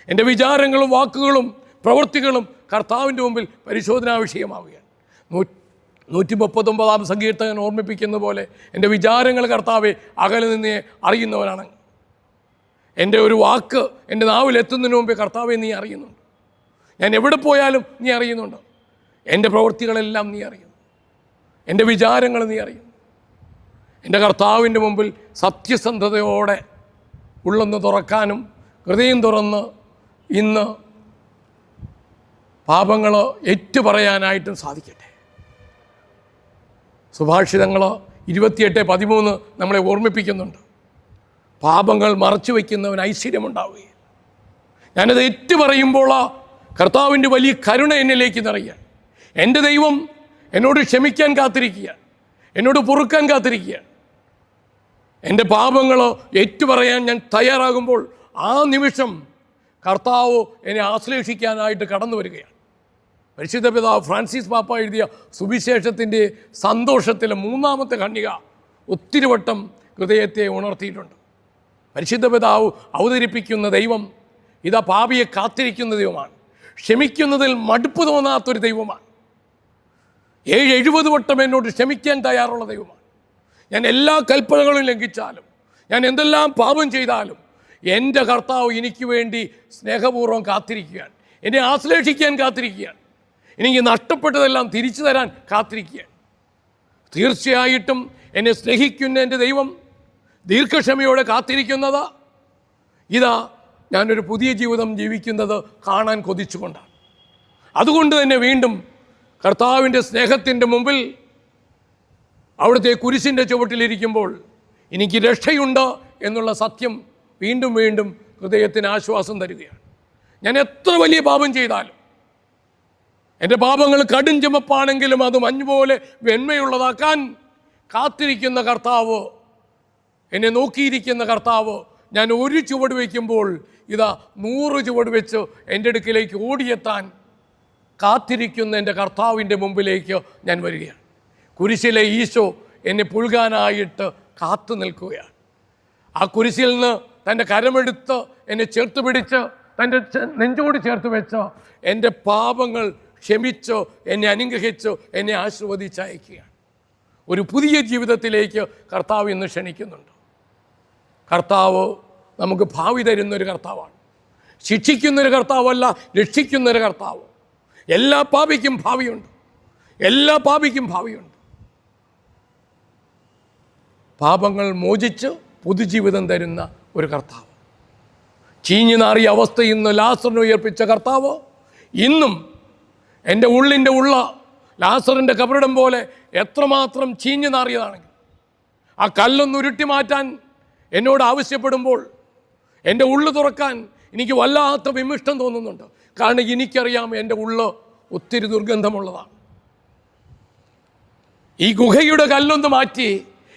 എൻ്റെ വിചാരങ്ങളും വാക്കുകളും പ്രവൃത്തികളും കർത്താവിൻ്റെ മുമ്പിൽ പരിശോധനാ വിഷയമാവുകയാണ്. 139 സങ്കീർത്തകൻ ഓർമ്മിപ്പിക്കുന്ന പോലെ എൻ്റെ വിചാരങ്ങൾ കർത്താവെ അകലെ നിന്നേ അറിയുന്നവനാണ്. എൻ്റെ ഒരു വാക്ക് എൻ്റെ നാവിലെത്തുന്നതിന് മുമ്പേ കർത്താവെ നീ അറിയുന്നുണ്ട്. ഞാൻ എവിടെ പോയാലും നീ അറിയുന്നുണ്ട്. എൻ്റെ പ്രവൃത്തികളെല്ലാം നീ അറിയുന്നു. എൻ്റെ വിചാരങ്ങൾ നീ അറിയുന്നു. എൻ്റെ കർത്താവിൻ്റെ മുമ്പിൽ സത്യസന്ധതയോടെ ഉള്ളൊന്ന് തുറക്കാനും ഹൃദയം തുറന്ന് ഇന്ന് പാപങ്ങൾ ഏറ്റുപറയാനായിട്ടും സാധിക്കട്ടെ. സുഭാഷിതങ്ങൾ 28:13 നമ്മളെ ഓർമ്മിപ്പിക്കുന്നുണ്ട്. പാപങ്ങൾ മറച്ചു വയ്ക്കുന്നവന് ഐശ്വര്യമുണ്ടാവുകയും. ഞാനത് ഏറ്റുപറയുമ്പോൾ കർത്താവിൻ്റെ വലിയ കരുണ എന്നിലേക്ക് നിറയുകയാണ്. എൻ്റെ ദൈവം എന്നോട് ക്ഷമിക്കാൻ കാത്തിരിക്കുകയാണ്, എന്നോട് പൊറുക്കാൻ കാത്തിരിക്കുകയാണ്. എൻ്റെ പാപങ്ങൾ ഏറ്റുപറയാൻ ഞാൻ തയ്യാറാകുമ്പോൾ ആ നിമിഷം കർത്താവ് എന്നെ ആശ്ലേഷിക്കാനായിട്ട് കടന്നു വരികയാണ്. പരിശുദ്ധ പിതാവ് ഫ്രാൻസിസ് പാപ്പ എഴുതിയ സുവിശേഷത്തിൻ്റെ സന്തോഷത്തിലെ 3-ാമത്തെ ഖണ്ഡിക ഒത്തിരി വട്ടം ഹൃദയത്തെ ഉണർത്തിയിട്ടുണ്ട്. പരിശുദ്ധ പിതാവ് അവതരിപ്പിക്കുന്ന ദൈവം ഇതാ പാപിയെ കാത്തിരിക്കുന്ന ദൈവമാണ്. ക്ഷമിക്കുന്നതിൽ മടുപ്പ് തോന്നാത്തൊരു ദൈവമാണ്. 70 വട്ടം എന്നോട് ക്ഷമിക്കാൻ തയ്യാറുള്ള ദൈവമാണ്. ഞാൻ എല്ലാ കൽപ്പനകളും ലംഘിച്ചാലും, ഞാൻ എന്തെല്ലാം പാപം ചെയ്താലും എൻ്റെ കർത്താവ് എനിക്ക് വേണ്ടി സ്നേഹപൂർവ്വം കാത്തിരിക്കുകയാണ്. എന്നെ ആശ്ലേഷിക്കാൻ കാത്തിരിക്കുകയാണ്. എനിക്ക് നഷ്ടപ്പെട്ടതെല്ലാം തിരിച്ചു തരാൻ കാത്തിരിക്കുകയാണ്. തീർച്ചയായിട്ടും എന്നെ സ്നേഹിക്കുന്ന എൻ്റെ ദൈവം ദീർഘക്ഷമയോടെ കാത്തിരിക്കുന്നത് ഇതാ ഞാനൊരു പുതിയ ജീവിതം ജീവിക്കുന്നത് കാണാൻ കൊതിച്ചുകൊണ്ടാണ്. അതുകൊണ്ട് തന്നെ വീണ്ടും കർത്താവിൻ്റെ സ്നേഹത്തിൻ്റെ മുമ്പിൽ അവിടുത്തെ കുരിശിൻ്റെ ചുവട്ടിലിരിക്കുമ്പോൾ എനിക്ക് രക്ഷയുണ്ട് എന്നുള്ള സത്യം വീണ്ടും വീണ്ടും ഹൃദയത്തിന് ആശ്വാസം തരികയാണ്. ഞാൻ എത്ര വലിയ പാപം ചെയ്താലും, എൻ്റെ പാപങ്ങൾ കടും ചുമപ്പാണെങ്കിലും അത് മഞ്ഞുപോലെ വെണ്മയുള്ളതാക്കാൻ കാത്തിരിക്കുന്ന കർത്താവ്, എന്നെ നോക്കിയിരിക്കുന്ന കർത്താവ്, ഞാൻ ഒരു ചുവട് വയ്ക്കുമ്പോൾ ഇതാ 100 ചുവട് വെച്ച് എൻ്റെ അടുക്കിലേക്ക് ഓടിയെത്താൻ കാത്തിരിക്കുന്ന എൻ്റെ കർത്താവിൻ്റെ മുമ്പിലേക്ക് ഞാൻ വരികയാണ്. കുരിശിലെ ഈശോ എന്നെ പുൽകാനായിട്ട് കാത്തു നിൽക്കുകയാണ്. ആ കുരിശിൽ നിന്ന് തൻ്റെ കരമെടുത്ത് എന്നെ ചേർത്ത് പിടിച്ച് തൻ്റെ നെഞ്ചോട് ചേർത്ത് വെച്ച് എൻ്റെ പാപങ്ങൾ ക്ഷമിച്ച് എന്നെ അനുഗ്രഹിച്ച് എന്നെ ആശീർവദിച്ചയക്കുകയാണ്. ഒരു പുതിയ ജീവിതത്തിലേക്ക് കർത്താവ് ഇന്ന് ക്ഷണിക്കുന്നുണ്ട്. കർത്താവ് നമുക്ക് ഭാവി തരുന്നൊരു കർത്താവാണ്. ശിക്ഷിക്കുന്നൊരു കർത്താവല്ല, രക്ഷിക്കുന്നൊരു കർത്താവ്. എല്ലാ പാപിക്കും ഭാവിയുണ്ട്, എല്ലാ പാപിക്കും ഭാവിയുണ്ട്. പാപങ്ങൾ മോചിച്ച് പുതുജീവിതം തരുന്ന ഒരു കർത്താവ്. ചീഞ്ഞു നാറിയ അവസ്ഥയിൽ നിന്ന് ലാസറിനെ ഉയർപ്പിച്ച കർത്താവ് ഇന്നും എൻ്റെ ഉള്ളിൻ്റെ ഉള്ള ലാസറിൻ്റെ കബറിടം പോലെ എത്രമാത്രം ചീഞ്ഞു നാറിയതാണെങ്കിൽ ആ കല്ലൊന്ന് ഉരുട്ടി മാറ്റാൻ എന്നോട് ആവശ്യപ്പെടുമ്പോൾ എൻ്റെ ഉള്ളു തുറക്കാൻ എനിക്ക് വല്ലാത്ത വിമിഷ്ടം തോന്നുന്നുണ്ട്. കാരണം എനിക്കറിയാം എൻ്റെ ഉള്ള് ഒത്തിരി ദുർഗന്ധമുള്ളതാണ്. ഈ ഗുഹയുടെ കല്ലൊന്ന് മാറ്റി,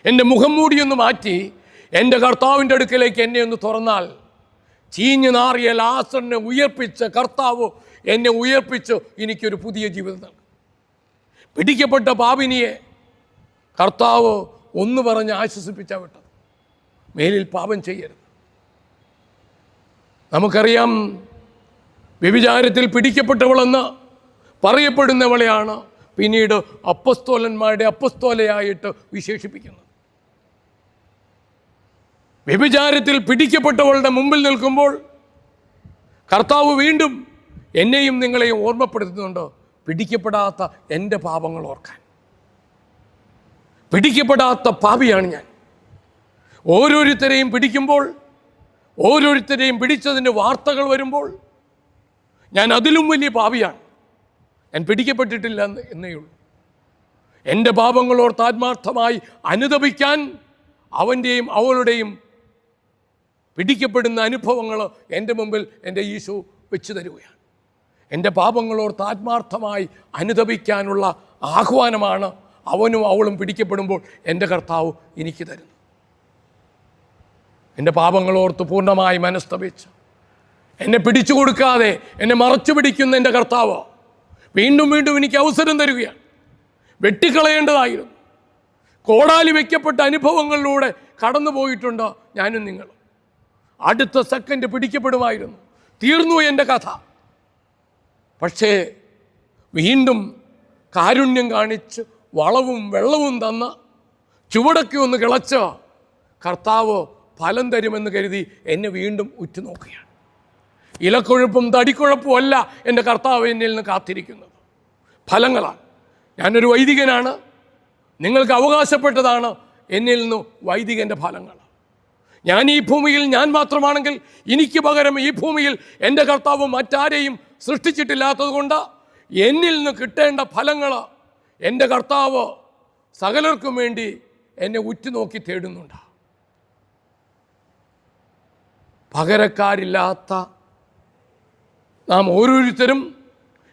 എൻ്റെ മുഖം മൂടിയൊന്ന് മാറ്റി എൻ്റെ കർത്താവിൻ്റെ അടുക്കലേക്ക് എന്നെ ഒന്ന് തുറന്നാൽ ചീഞ്ഞു നാറിയ ലാസറിനെ ഉയർപ്പിച്ച കർത്താവ് എന്നെ ഉയർപ്പിച്ച് എനിക്കൊരു പുതിയ ജീവിതം നൽകും. പിടിക്കപ്പെട്ട പാപിനിയെ കർത്താവ് ഒന്ന് പറഞ്ഞ് ആശ്വസിപ്പിച്ചാൽ വിട്ടത്, മേലിൽ പാപം ചെയ്യരുത്. നമുക്കറിയാം, വ്യഭിചാരത്തിൽ പിടിക്കപ്പെട്ടവളെന്ന് പറയപ്പെടുന്നവളെയാണ് പിന്നീട് അപ്പസ്തോലന്മാരുടെ അപ്പസ്തോലയായിട്ട് വിശേഷിപ്പിക്കുന്നത്. വ്യഭിചാരത്തിൽ പിടിക്കപ്പെട്ടവളുടെ മുമ്പിൽ നിൽക്കുമ്പോൾ കർത്താവ് വീണ്ടും എന്നെയും നിങ്ങളെയും ഓർമ്മപ്പെടുത്തുന്നുണ്ട്, പിടിക്കപ്പെടാത്ത എൻ്റെ പാപങ്ങൾ ഓർക്കാൻ. പിടിക്കപ്പെടാത്ത പാപിയാണ് ഞാൻ. ഓരോരുത്തരെയും പിടിക്കുമ്പോൾ, ഓരോരുത്തരെയും പിടിച്ചതിൻ്റെ വാർത്തകൾ വരുമ്പോൾ ഞാൻ അതിലും വലിയ പാപിയാണ്. ഞാൻ പിടിക്കപ്പെട്ടിട്ടില്ല എന്നേ ഉള്ളൂ. എൻ്റെ പാപങ്ങളോർത്ത് ആത്മാർത്ഥമായി അനുതപിക്കാൻ അവൻ്റെയും അവളുടെയും പിടിക്കപ്പെടുന്ന അനുഭവങ്ങൾ എൻ്റെ മുമ്പിൽ എൻ്റെ ഈശോ വെച്ച് തരുകയാണ്. എൻ്റെ പാപങ്ങളോർത്ത് ആത്മാർത്ഥമായി അനുതപിക്കാനുള്ള ആഹ്വാനമാണ് അവനും അവളും പിടിക്കപ്പെടുമ്പോൾ എൻ്റെ കർത്താവ് എനിക്ക് തരുന്നു. എൻ്റെ പാപങ്ങളോർത്ത് പൂർണ്ണമായി മനസ്തപിച്ച് എന്നെ പിടിച്ചു കൊടുക്കാതെ എന്നെ മറച്ചു പിടിക്കുന്ന എൻ്റെ കർത്താവ് വീണ്ടും വീണ്ടും എനിക്ക് അവസരം തരികയാണ്. വെട്ടിക്കളയേണ്ടതായിരുന്നു. കോടാലി വയ്ക്കപ്പെട്ട അനുഭവങ്ങളിലൂടെ കടന്നു പോയിട്ടുണ്ട് ഞാനും നിങ്ങളും. അടുത്ത സെക്കൻഡ് പിടിക്കപ്പെടുമായിരുന്നു, തീർന്നു എൻ്റെ കഥ. പക്ഷേ വീണ്ടും കാരുണ്യം കാണിച്ച് വളവും വെള്ളവും തന്ന് ചുവടൊക്കെ ഒന്ന് കിളച്ച് കർത്താവ് ഫലം തരുമെന്ന് കരുതി എന്നെ വീണ്ടും ഉറ്റുനോക്കുകയാണ്. ഇലക്കൊഴുപ്പും തടിക്കുഴപ്പും അല്ല എൻ്റെ കർത്താവ് എന്നിൽ നിന്ന് കാത്തിരിക്കുന്നത്, ഫലങ്ങളാണ്. ഞാനൊരു വൈദികനാണ്, നിങ്ങൾക്ക് അവകാശപ്പെട്ടതാണ് എന്നിൽ നിന്ന് വൈദികൻ്റെ ഫലങ്ങൾ. ഞാൻ ഈ ഭൂമിയിൽ ഞാൻ മാത്രമാണെങ്കിൽ എനിക്ക് പകരം ഈ ഭൂമിയിൽ എൻ്റെ കർത്താവ് മറ്റാരെയും സൃഷ്ടിച്ചിട്ടില്ലാത്തത് കൊണ്ട് എന്നിൽ നിന്ന് കിട്ടേണ്ട ഫലങ്ങൾ എൻ്റെ കർത്താവ് സകലർക്കും വേണ്ടി എന്നെ ഉറ്റുനോക്കി തേടുന്നുണ്ട്. പകരക്കാരില്ലാത്ത നാം ഓരോരുത്തരും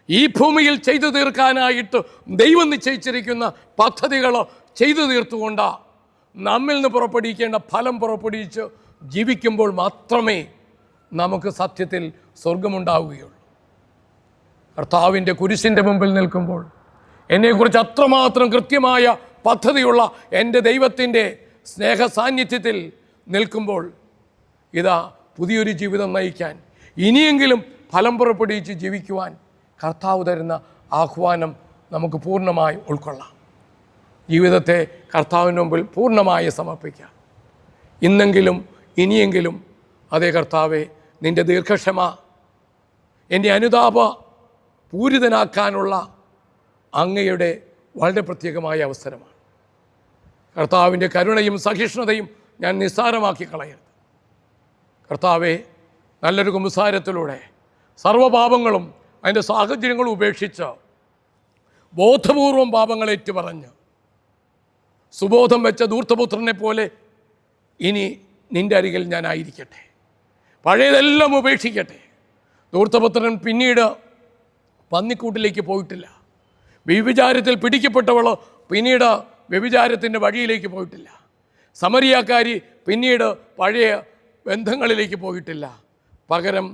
ഈ ഭൂമിയിൽ ചെയ്തു തീർക്കാനായിട്ട് ദൈവം നിശ്ചയിച്ചിരിക്കുന്ന പദ്ധതികൾ ചെയ്തു തീർത്തുകൊണ്ട് നമ്മിൽ നിന്ന് പുറപ്പെടുവിക്കേണ്ട ഫലം പുറപ്പെടുവിച്ച് ജീവിക്കുമ്പോൾ മാത്രമേ നമുക്ക് സത്യത്തിൽ സ്വർഗമുണ്ടാവുകയുള്ളൂ. കർത്താവിൻ്റെ കുരിശിൻ്റെ മുമ്പിൽ നിൽക്കുമ്പോൾ എന്നെക്കുറിച്ച് അത്രമാത്രം കൃത്യമായ പദ്ധതിയുള്ള എൻ്റെ ദൈവത്തിൻ്റെ സ്നേഹ സാന്നിധ്യത്തിൽ നിൽക്കുമ്പോൾ ഇതാ പുതിയൊരു ജീവിതം നയിക്കാൻ, ഇനിയെങ്കിലും ഫലം പുറപ്പെടുവിച്ച് ജീവിക്കുവാൻ കർത്താവ് തരുന്ന ആഹ്വാനം നമുക്ക് പൂർണ്ണമായി ഉൾക്കൊള്ളാം. ജീവിതത്തെ കർത്താവിന് മുമ്പിൽ പൂർണ്ണമായി സമർപ്പിക്കാം. ഇന്നെങ്കിലും ഇനിയെങ്കിലും അതേ കർത്താവെ, നിൻ്റെ ദീർഘക്ഷമ എൻ്റെ അനുതാപ പൂരിതനാക്കാനുള്ള അങ്ങയുടെ വളരെ പ്രത്യേകമായ അവസരമാണ്. കർത്താവിൻ്റെ കരുണയും സഹിഷ്ണുതയും ഞാൻ നിസ്സാരമാക്കി കളയരുത്. കർത്താവെ, നല്ലൊരു കുമ്പസാരത്തിലൂടെ സർവ്വപാപങ്ങളും അതിൻ്റെ സാഹചര്യങ്ങളും ഉപേക്ഷിച്ച് ബോധപൂർവം പാപങ്ങൾ ഏറ്റുപറഞ്ഞ് സുബോധം വെച്ച ധൂർത്തപുത്രനെ പോലെ ഇനി നിൻ്റെ അരികിൽ ഞാനായിരിക്കട്ടെ. പഴയതെല്ലാം ഉപേക്ഷിക്കട്ടെ. ധൂർത്തപുത്രൻ പിന്നീട് പന്നിക്കൂട്ടിലേക്ക് പോയിട്ടില്ല. വ്യഭിചാരത്തിൽ പിടിക്കപ്പെട്ടവൾ പിന്നീട് വ്യഭിചാരത്തിൻ്റെ വഴിയിലേക്ക് പോയിട്ടില്ല. സമരിയാക്കാരി പിന്നീട് പഴയ ബന്ധങ്ങളിലേക്ക് പോയിട്ടില്ല. പകരം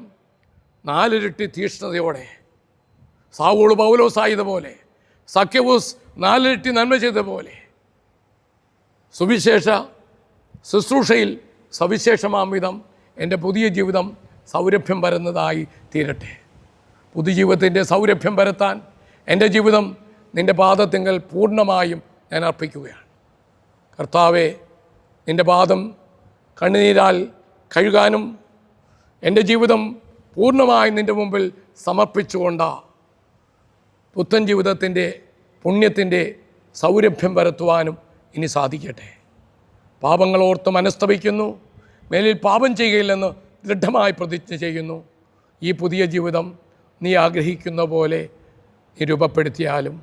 4 ഇരട്ടി തീഷ്ണതയോടെ സാവൂൾ പൗലോസായതുപോലെ, സഖ്യവൂസ് 4 ഇരട്ടി നന്മ ചെയ്തതുപോലെ സുവിശേഷ ശുശ്രൂഷയിൽ സവിശേഷമാം വിധം എൻ്റെ പുതിയ ജീവിതം സൗരഭ്യം പരന്നതായി തീരട്ടെ. പുതുജീവിതത്തിൻ്റെ സൗരഭ്യം പരത്താൻ എൻ്റെ ജീവിതം നിൻ്റെ പാദത്തിങ്കൽ പൂർണ്ണമായും ഞാൻ അർപ്പിക്കുകയാണ്. കർത്താവെ, നിൻ്റെ പാദം കണ്ണുനീരാൽ കഴുകാനും എൻ്റെ ജീവിതം പൂർണ്ണമായി നിൻ്റെ മുമ്പിൽ സമർപ്പിച്ചുകൊണ്ട് പുത്തൻ ജീവിതത്തിൻ്റെ പുണ്യത്തിൻ്റെ സൗരഭ്യം പരത്തുവാനും ഇനി സാധിക്കട്ടെ. പാപങ്ങളോർത്ത് മനസ്തപിക്കുന്നു, മേലിൽ പാപം ചെയ്യുകയില്ലെന്ന് ദൃഢമായി പ്രതിജ്ഞ ചെയ്യുന്നു. ഈ പുതിയ ജീവിതം നീ ആഗ്രഹിക്കുന്ന പോലെ നീ രൂപപ്പെടുത്തിയാലും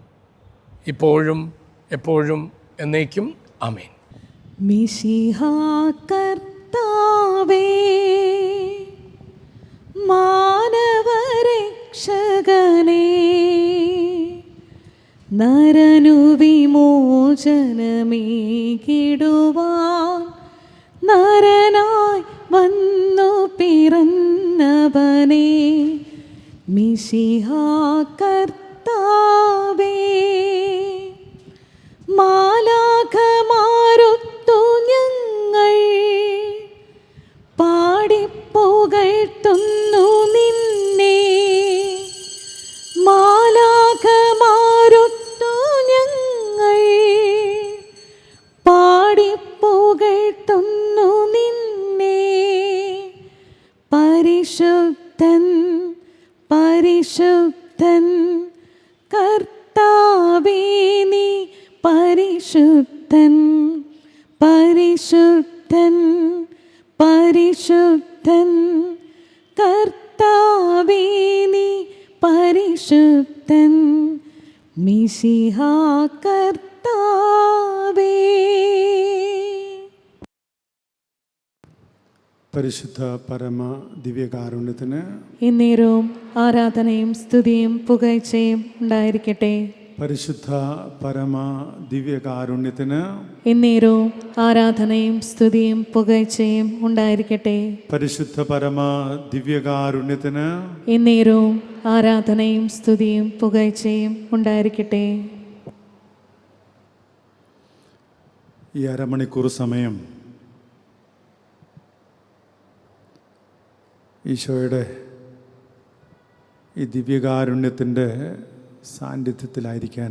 ഇപ്പോഴും എപ്പോഴും എന്നേക്കും. ആമേൻ. മിശിഹാ കർത്താവേ, മാനവരക്ഷകനേ, നരനു വിമോചനമേകിടുവാൻ നരനായി വന്നു പിറന്നവനേ, മിശിഹാ കർത്താവേ, മാലാഖമാരൊത്തു ഞങ്ങൾ പാടിപ്പുകഴ്ത്തുന്നു നിന്നെ. മാലാഖമാരൊത്തു ഞങ്ങൾ പാടിപ്പുകഴ്ത്തുന്നു നിന്നെ. പരിശുദ്ധൻ പരിശുദ്ധൻ കർത്താവേ, നീ പരിശുദ്ധൻ പരിശുദ്ധൻ പരിശുദ്ധൻ കർത്താവേ, നീ പരിശുദ്ധൻ. മിശിഹാ കർത്താവേ. പരിശുദ്ധ പരമ ദിവ്യകാരുണ്യത്തിന് എന്നേരവും ആരാധനയും സ്തുതിയും പുകഴ്ചയും ഉണ്ടായിരിക്കട്ടെ. പരിശുദ്ധ പരമ ദിവ്യകാരുണ്യത്തിന് എന്നേരവും ആരാധനയും സ്തുതിയും പുകഴ്ചയും ഉണ്ടായിരിക്കട്ടെ. പരിശുദ്ധ പരമ ദിവ്യകാരുണ്യത്തിന് എന്നേരവും ആരാധനയും സ്തുതിയും പുകഴ്ചയും ഉണ്ടായിരിക്കട്ടെ. ഈ അരമണിക്കൂർ സമയം ഈശോയുടെ ഈ ദിവ്യകാരുണ്യത്തിൻ്റെ സാന്നിധ്യത്തിലായിരിക്കാൻ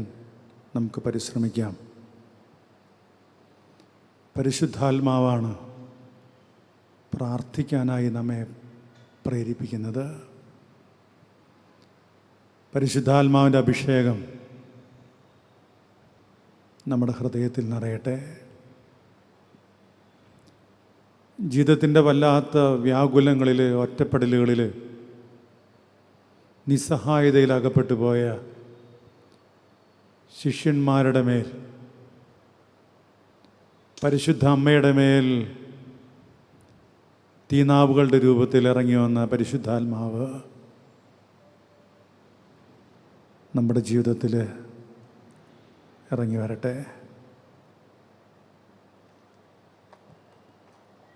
നമുക്ക് പരിശ്രമിക്കാം. പരിശുദ്ധാത്മാവാണ് പ്രാർത്ഥിക്കാനായി നമ്മെ പ്രേരിപ്പിക്കുന്നത്. പരിശുദ്ധാത്മാവിൻ്റെ അഭിഷേകം നമ്മുടെ ഹൃദയത്തിൽ നിറയട്ടെ. ജീവിതത്തിൻ്റെ വല്ലാത്ത വ്യാകുലങ്ങളിൽ, ഒറ്റപ്പെടലുകളിൽ, നിസ്സഹായതയിൽ അകപ്പെട്ടു പോയ ശിഷ്യന്മാരുടെ മേൽ, പരിശുദ്ധ അമ്മയുടെ മേൽ തീനാവുകളുടെ രൂപത്തിൽ ഇറങ്ങി വന്ന പരിശുദ്ധാത്മാവ് നമ്മുടെ ജീവിതത്തിൽ ഇറങ്ങി വരട്ടെ.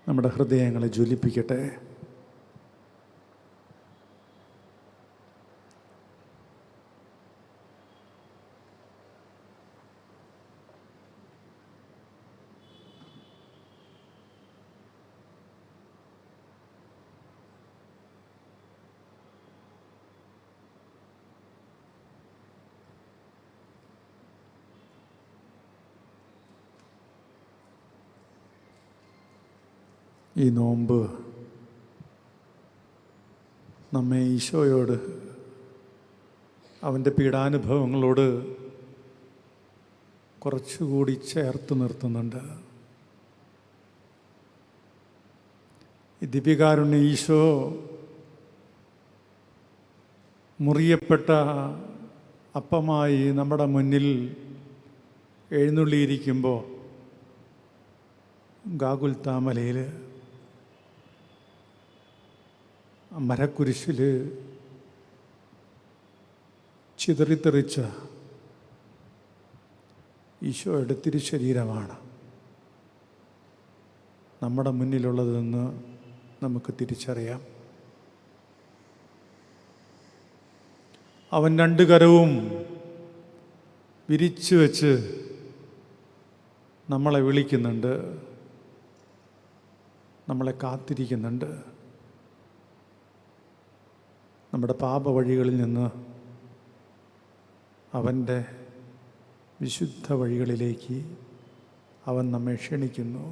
നമ്മുടെ ഹൃദയങ്ങളെ ജ്വലിപ്പിക്കട്ടെ. ഈ നോമ്പ് നമ്മെ ഈശോയോട്, അവൻ്റെ പീഡാനുഭവങ്ങളോട് കുറച്ചുകൂടി ചേർത്ത് നിർത്തുന്നുണ്ട്. ഈ ദിവ്യകാരുണ്യ ഈശോ മുറിയപ്പെട്ട അപ്പമായി നമ്മുടെ മുന്നിൽ എഴുന്നള്ളിയിരിക്കുമ്പോൾ ഗാഗുൽത്താമലയിൽ മരക്കുരിശിൽ ചിതറിത്തെറിച്ച ഈശോയുടെ തിരുശരീരമാണ് നമ്മുടെ മുന്നിലുള്ളതെന്ന് നമുക്ക് തിരിച്ചറിയാം. അവൻ രണ്ട് കരവും വിരിച്ചു വെച്ച് നമ്മളെ വിളിക്കുന്നുണ്ട്, നമ്മളെ കാത്തിരിക്കുന്നുണ്ട്. നമ്മുടെ പാപവഴികളിൽ നിന്ന് അവൻ്റെ വിശുദ്ധ വഴികളിലേക്ക് അവൻ നമ്മെ ക്ഷണിക്കുന്നു.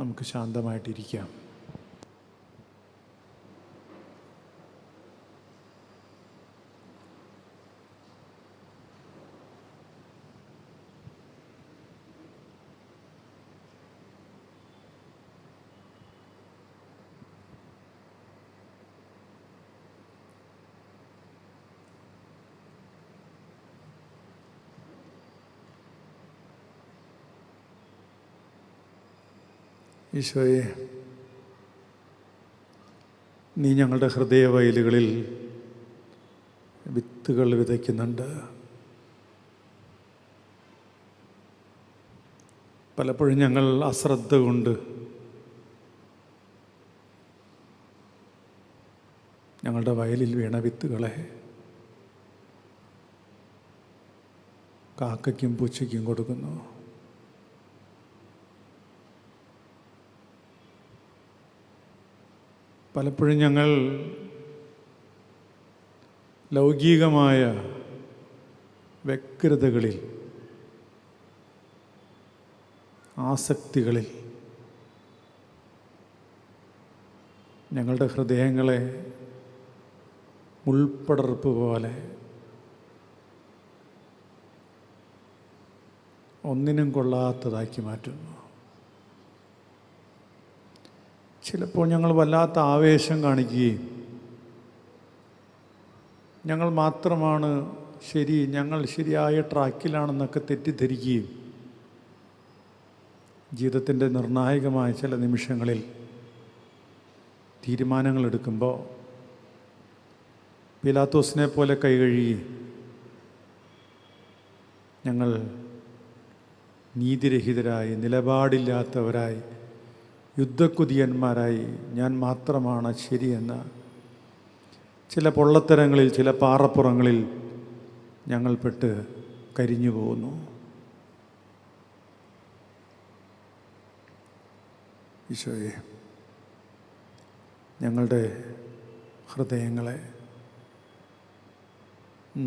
നമുക്ക് ശാന്തമായിട്ടിരിക്കാം. ഈശോയെ, നീ ഞങ്ങളുടെ ഹൃദയവയലുകളിൽ വിത്തുകൾ വിതയ്ക്കുന്നുണ്ട്. പലപ്പോഴും ഞങ്ങൾ അശ്രദ്ധ കൊണ്ട് ഞങ്ങളുടെ വയലിൽ വീണ വിത്തുകളെ കാക്കയ്ക്കും പൂച്ചയ്ക്കും കൊടുക്കുന്നു. പലപ്പോഴും ഞങ്ങൾ ലൗകികമായ വ്യഗ്രതകളിൽ, ആസക്തികളിൽ ഞങ്ങളുടെ ഹൃദയങ്ങളെ മുൾപ്പടർപ്പ് പോലെ ഒന്നിനും കൊള്ളാത്തതാക്കി മാറ്റുന്നു. ചിലപ്പോൾ ഞങ്ങൾ വല്ലാത്ത ആവേശം കാണിക്കുകയും ഞങ്ങൾ മാത്രമാണ് ശരി, ഞങ്ങൾ ശരിയായ ട്രാക്കിലാണെന്നൊക്കെ തെറ്റിദ്ധരിക്കുകയും ജീവിതത്തിൻ്റെ നിർണായകമായ ചില നിമിഷങ്ങളിൽ തീരുമാനങ്ങളെടുക്കുമ്പോൾ പീലാത്തോസിനെ പോലെ കൈകഴുകി ഞങ്ങൾ നീതിരഹിതരായി, നിലപാടില്ലാത്തവരായി, യുദ്ധക്കുതിയന്മാരായി, ഞാൻ മാത്രമാണ് ശരിയെന്ന ചില പൊള്ളത്തരങ്ങളിൽ, ചില പാറപ്പുറങ്ങളിൽ ഞങ്ങൾപ്പെട്ട് കരിഞ്ഞു പോകുന്നു. ഈശോയെ, ഞങ്ങളുടെ ഹൃദയങ്ങളെ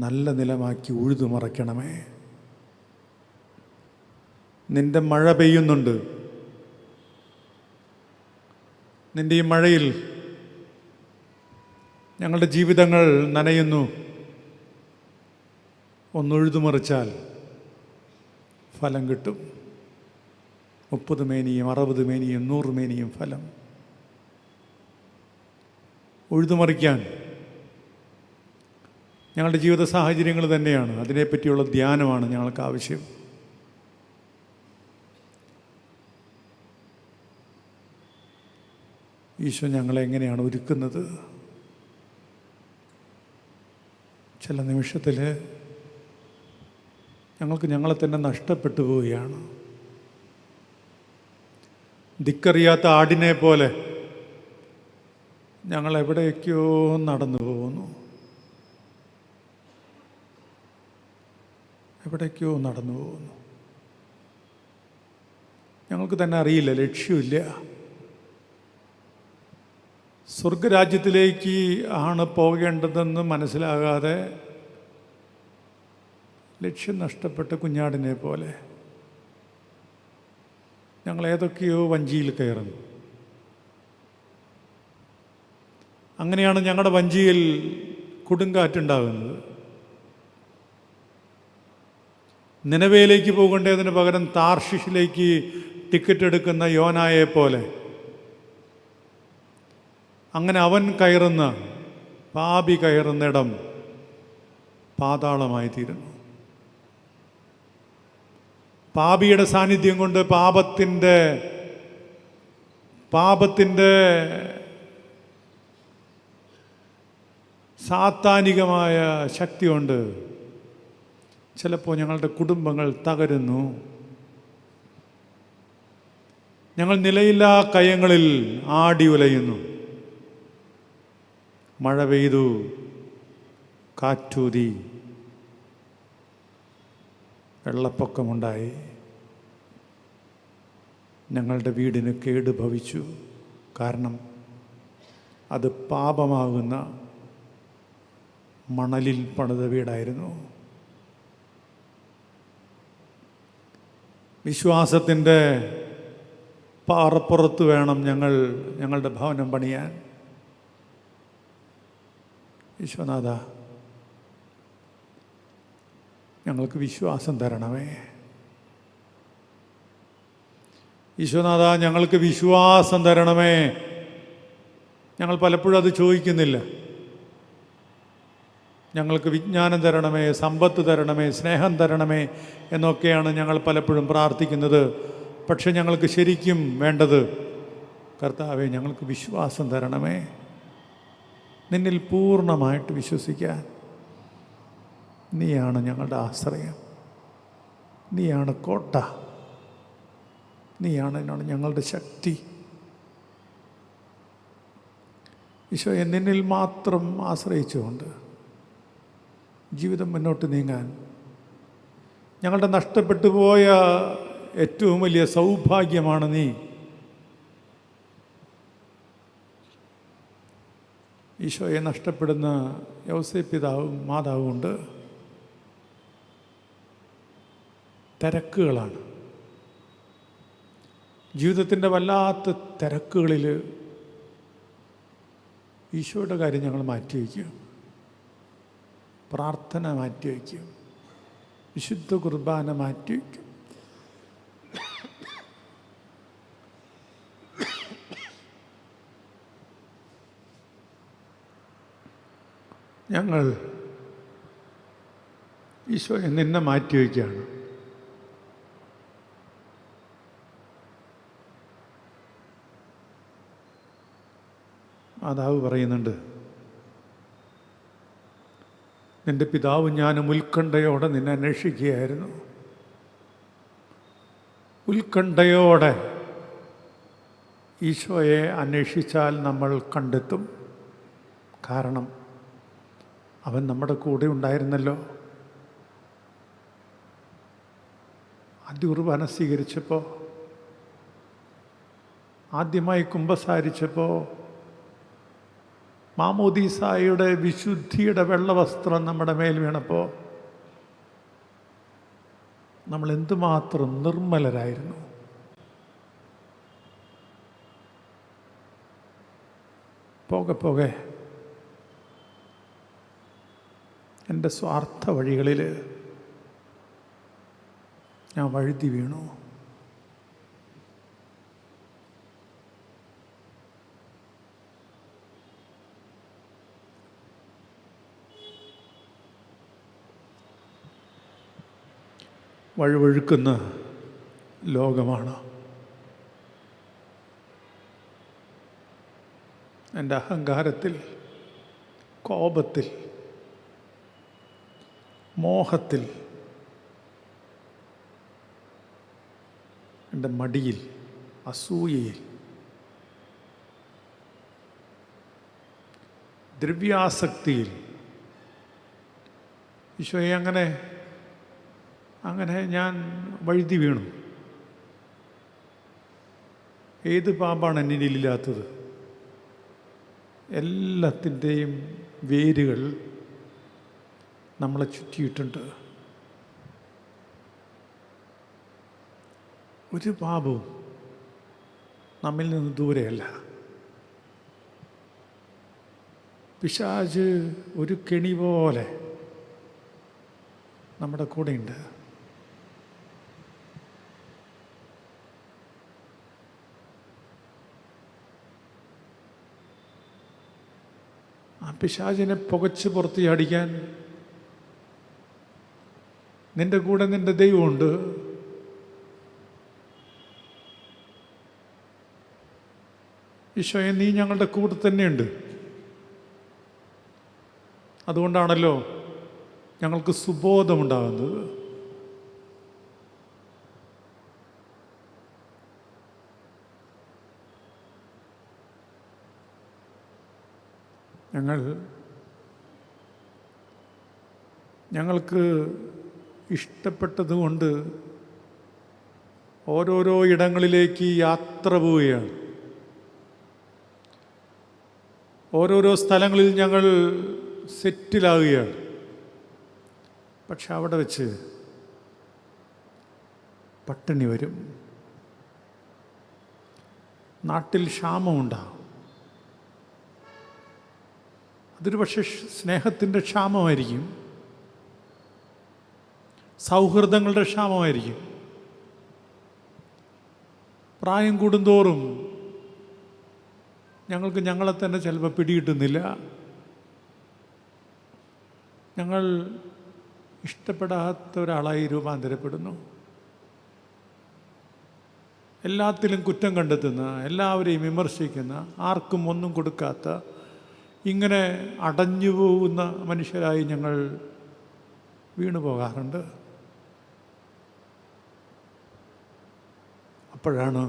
നല്ല നിലമാക്കി ഉഴുതുമറയ്ക്കണമേ. നിൻ്റെ മഴ പെയ്യുന്നുണ്ട്. നിൻ്റെ ഈ മഴയിൽ ഞങ്ങളുടെ ജീവിതങ്ങൾ നനയുന്നു. ഒന്നുഴുതുമറിച്ചാൽ ഫലം കിട്ടും. 30 മേനിയും 60 മേനിയും 100 മേനിയും ഫലം. ഉഴുതുമറിക്കാൻ ഞങ്ങളുടെ ജീവിത സാഹചര്യങ്ങൾ തന്നെയാണ്. അതിനെപ്പറ്റിയുള്ള ധ്യാനമാണ് ഞങ്ങൾക്ക് ആവശ്യം. ഈശോ ഞങ്ങളെ എങ്ങനെയാണ് ഒരുക്കുന്നത്? ചില നിമിഷത്തിൽ ഞങ്ങൾക്ക് ഞങ്ങളെ തന്നെ നഷ്ടപ്പെട്ടു പോവുകയാണ്. ദിക്കറിയാത്ത ആടിനെ പോലെ ഞങ്ങൾ എവിടേക്കോ നടന്നു പോകുന്നു. എവിടേക്കോ നടന്നു പോകുന്നു. ഞങ്ങൾക്ക് തന്നെ അറിയില്ല, ലക്ഷ്യമില്ല. സ്വർഗരാജ്യത്തിലേക്ക് ആണ് പോകേണ്ടതെന്ന് മനസ്സിലാകാതെ ലക്ഷ്യം നഷ്ടപ്പെട്ട കുഞ്ഞാടിനെ പോലെ ഞങ്ങൾ ഏതൊക്കെയോ വഞ്ചിയിൽ കയറുന്നു. അങ്ങനെയാണ് ഞങ്ങളുടെ വഞ്ചിയിൽ കൊടുങ്കാറ്റുണ്ടാകുന്നത്. നിനവയിലേക്ക് പോകേണ്ടതിന് പകരം താർഷിഷിലേക്ക് ടിക്കറ്റ് എടുക്കുന്ന യോനായെ പോലെ അങ്ങനെ അവൻ കയറുന്ന, പാപി കയറുന്നിടം പാതാളമായി തീരുന്നു. പാപിയുടെ സാന്നിധ്യം കൊണ്ട് പാപത്തിൻ്റെ സാത്താനികമായ ശക്തി കൊണ്ട് ചിലപ്പോൾ ഞങ്ങളുടെ കുടുംബങ്ങൾ തകരുന്നു. ഞങ്ങൾ നിലയില്ലാ കയങ്ങളിൽ ആടി ഉലയുന്നു. മഴ പെയ്തു, കാറ്റൂതി, വെള്ളപ്പൊക്കമുണ്ടായി, ഞങ്ങളുടെ വീടിന് കേട് ഭവിച്ചു. കാരണം അത് പാപമാകുന്ന മണലിൽ പണിത വീടായിരുന്നു. വിശ്വാസത്തിൻ്റെ പാറപ്പുറത്ത് വേണം ഞങ്ങളുടെ ഭവനം പണിയാൻ. ഈശോനാഥ, ഞങ്ങൾക്ക് വിശ്വാസം തരണമേ. ഈശോനാഥ, ഞങ്ങൾക്ക് വിശ്വാസം തരണമേ. ഞങ്ങൾ പലപ്പോഴും അത് ചോദിക്കുന്നില്ല. ഞങ്ങൾക്ക് വിജ്ഞാനം തരണമേ, സമ്പത്ത് തരണമേ, സ്നേഹം തരണമേ എന്നൊക്കെയാണ് ഞങ്ങൾ പലപ്പോഴും പ്രാർത്ഥിക്കുന്നത്. പക്ഷെ ഞങ്ങൾക്ക് ശരിക്കും വേണ്ടത്, കർത്താവേ, ഞങ്ങൾക്ക് വിശ്വാസം തരണമേ. നിന്നിൽ പൂർണ്ണമായിട്ട് വിശ്വസിക്കാൻ. നീയാണ് ഞങ്ങളുടെ ആശ്രയം, നീയാണ് കോട്ട, നീയാണ് ഞങ്ങളുടെ ശക്തി. ഈശോയെ, നിന്നിൽ മാത്രം ആശ്രയിച്ചുകൊണ്ട് ജീവിതം മുന്നോട്ട് നീങ്ങാൻ ഞങ്ങളുടെ നഷ്ടപ്പെട്ടു പോയ ഏറ്റവും വലിയ സൗഭാഗ്യമാണ് നീ. ഈശോയെ നഷ്ടപ്പെടുന്ന യൗസേപ്പ് പിതാവും മാതാവും ഉണ്ട്. തിരക്കുകളാണ്, ജീവിതത്തിൻ്റെ വല്ലാത്ത തിരക്കുകളിൽ ഈശോയുടെ കാര്യം ഞങ്ങൾ മാറ്റിവെക്കും, പ്രാർത്ഥന മാറ്റിവെക്കും, വിശുദ്ധ കുർബാന മാറ്റിവെക്കും. ഞങ്ങൾ ഈശോയെ നിന്നെ മാറ്റിവെക്കുകയാണ്. മാതാവ് പറയുന്നുണ്ട്, നിൻ്റെ പിതാവും ഞാനും ഉത്കണ്ഠയോടെ നിന്നെ അന്വേഷിക്കുകയായിരുന്നു. ഉത്കണ്ഠയോടെ ഈശോയെ അന്വേഷിച്ചാൽ നമ്മൾ കണ്ടെത്തും. കാരണം അവൻ നമ്മുടെ കൂടെ ഉണ്ടായിരുന്നല്ലോ. ആദ്യ കുർബാന സ്വീകരിച്ചപ്പോൾ, ആദ്യമായി കുമ്പസാരിച്ചപ്പോൾ, മാമോദീസായുടെ വിശുദ്ധിയുടെ വെള്ളവസ്ത്രം നമ്മുടെ മേൽ വീണപ്പോൾ നമ്മൾ എന്തുമാത്രം നിർമ്മലരായിരുന്നു. പോകെ പോകെ എൻ്റെ സ്വാർത്ഥ വഴികളിൽ ഞാൻ വഴുതി വീണു. വഴുവഴുക്കുന്ന ലോകമാണ്. എൻ്റെ അഹങ്കാരത്തിൽ, കോപത്തിൽ, മോഹത്തിൽ, എൻ്റെ മടിയിൽ, അസൂയയിൽ, ദ്രവ്യാസക്തിയിൽ ഈശോയെ അങ്ങനെ ഞാൻ വഴുതി വീണു. ഏത് പാമ്പാണ് എന്നിലില്ലാത്തത്? എല്ലാത്തിൻ്റെയും വേരുകൾ നമ്മളെ ചുറ്റിയിട്ടുണ്ട്. ഒരു പാപവും നമ്മിൽ നിന്ന് ദൂരെയല്ല. പിശാച് ഒരു കെണി പോലെ നമ്മുടെ കൂടെയുണ്ട്. ആ പിശാചിനെ പുകച്ച് പുറത്ത് ചാടിക്കാൻ നിൻ്റെ കൂടെ നിൻ്റെ ദൈവമുണ്ട്. ഈശോയെ, നീ ഞങ്ങളുടെ കൂടെ തന്നെയുണ്ട്. അതുകൊണ്ടാണല്ലോ ഞങ്ങൾക്ക് സുബോധമുണ്ടാകുന്നത്. ഞങ്ങൾക്ക് ഇഷ്ടപ്പെട്ടതുകൊണ്ട് ഓരോരോ ഇടങ്ങളിലേക്ക് യാത്ര പോവുകയാണ്. ഓരോരോ സ്ഥലങ്ങളിൽ ഞങ്ങൾ സെറ്റിലാവുകയാണ്. പക്ഷെ അവിടെ വെച്ച് പട്ടിണി വരും, നാട്ടിൽ ക്ഷാമമുണ്ടാകും. അതൊരു പക്ഷേ സ്നേഹത്തിൻ്റെ ക്ഷാമമായിരിക്കും, സൗഹൃദങ്ങളുടെ ക്ഷാമമായിരിക്കും. പ്രായം കൂടുന്തോറും ഞങ്ങൾക്ക് ഞങ്ങളെ തന്നെ ചിലപ്പോൾ പിടികിട്ടുന്നില്ല. ഞങ്ങൾ ഇഷ്ടപ്പെടാത്ത ഒരാളായി രൂപാന്തരപ്പെടുന്നു. എല്ലാത്തിലും കുറ്റം കണ്ടെത്തുന്ന, എല്ലാവരെയും വിമർശിക്കുന്ന, ആർക്കും ഒന്നും കൊടുക്കാത്ത, ഇങ്ങനെ അടഞ്ഞു പോകുന്ന മനുഷ്യരായി ഞങ്ങൾ വീണു പോകാറുണ്ട്. അപ്പോഴാണ്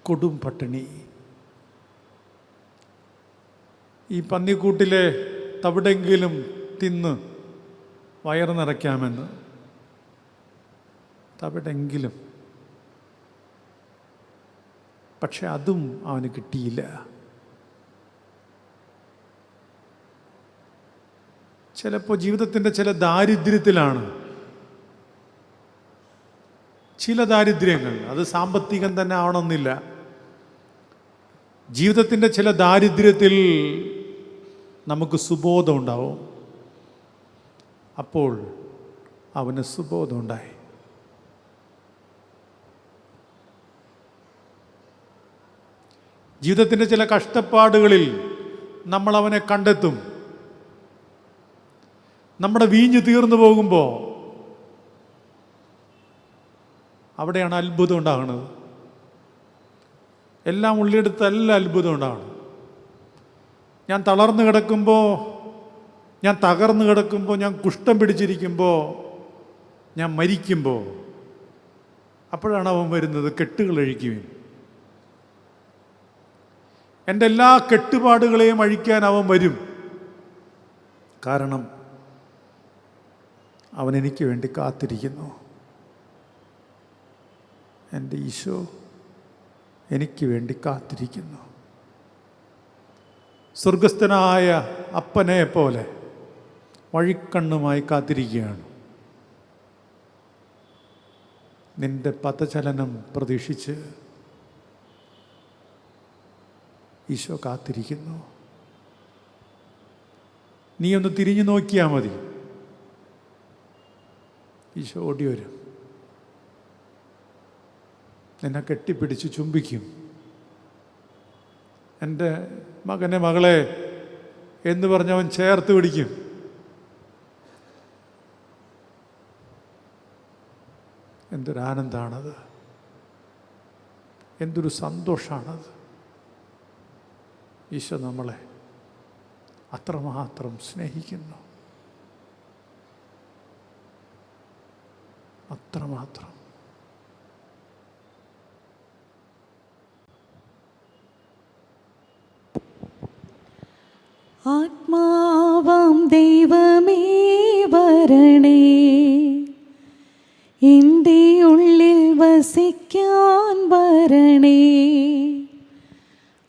കൊടും പട്ടിണി. ഈ പന്നിക്കൂട്ടിലെ തവിടെങ്കിലും തിന്ന് വയറ് നിറയ്ക്കാമെന്ന്, തവിടെങ്കിലും. പക്ഷെ അതും അവന് കിട്ടിയില്ല. ചിലപ്പോൾ ജീവിതത്തിൻ്റെ ചില ദാരിദ്ര്യത്തിലാണ്, ചില ദാരിദ്ര്യങ്ങൾ, അത് സാമ്പത്തികം തന്നെ ആവണമെന്നില്ല, ജീവിതത്തിൻ്റെ ചില ദാരിദ്ര്യത്തിൽ നമുക്ക് സുബോധം ഉണ്ടാവും. അപ്പോൾ അവന് സുബോധം ഉണ്ടായി. ജീവിതത്തിൻ്റെ ചില കഷ്ടപ്പാടുകളിൽ നമ്മൾ അവനെ കണ്ടെത്തും. നമ്മുടെ വീഞ്ഞ് തീർന്നു പോകുമ്പോൾ അവിടെയാണ് അത്ഭുതം ഉണ്ടാകുന്നത്. എല്ലാം ഉള്ളിയെടുത്തല്ല അത്ഭുതം ഉണ്ടാകണം. ഞാൻ തളർന്നു കിടക്കുമ്പോൾ, ഞാൻ തകർന്നു കിടക്കുമ്പോൾ, ഞാൻ കുഷ്ഠം പിടിച്ചിരിക്കുമ്പോൾ, ഞാൻ മരിക്കുമ്പോൾ, അപ്പോഴാണ് അവൻ വരുന്നത് കെട്ടുകൾ അഴിക്കുവാൻ. എൻ്റെ എല്ലാ കെട്ടുപാടുകളെയും അഴിക്കാൻ അവൻ വരും. കാരണം അവൻ എനിക്ക് വേണ്ടി കാത്തിരിക്കുന്നു. എൻ്റെ ഈശോ എനിക്ക് വേണ്ടി കാത്തിരിക്കുന്നു. സ്വർഗസ്ഥനായ അപ്പനെ പോലെ വഴിക്കണ്ണുമായി കാത്തിരിക്കുകയാണ്. നിന്റെ പദചലനം പ്രതീക്ഷിച്ച് ഈശോ കാത്തിരിക്കുന്നു. നീ ഒന്ന് തിരിഞ്ഞു നോക്കിയാൽ മതി, ഈശോ ഓടി വരും, നിന്നെ കെട്ടിപ്പിടിച്ച് ചുംബിക്കും. എൻ്റെ മകനെ, മകളെ എന്ന് പറഞ്ഞവൻ ചേർത്ത് പിടിക്കും. എന്തൊരു ആനന്ദമാണത്, എന്തൊരു സന്തോഷമാണത്. ഈശോ നമ്മളെ അത്രമാത്രം സ്നേഹിക്കുന്നു, അത്രമാത്രം. ആത്മാവാം ദൈവമേ വരണേ, എൻ്റെ ഉള്ളിൽ വസിക്കാൻ വരണേ.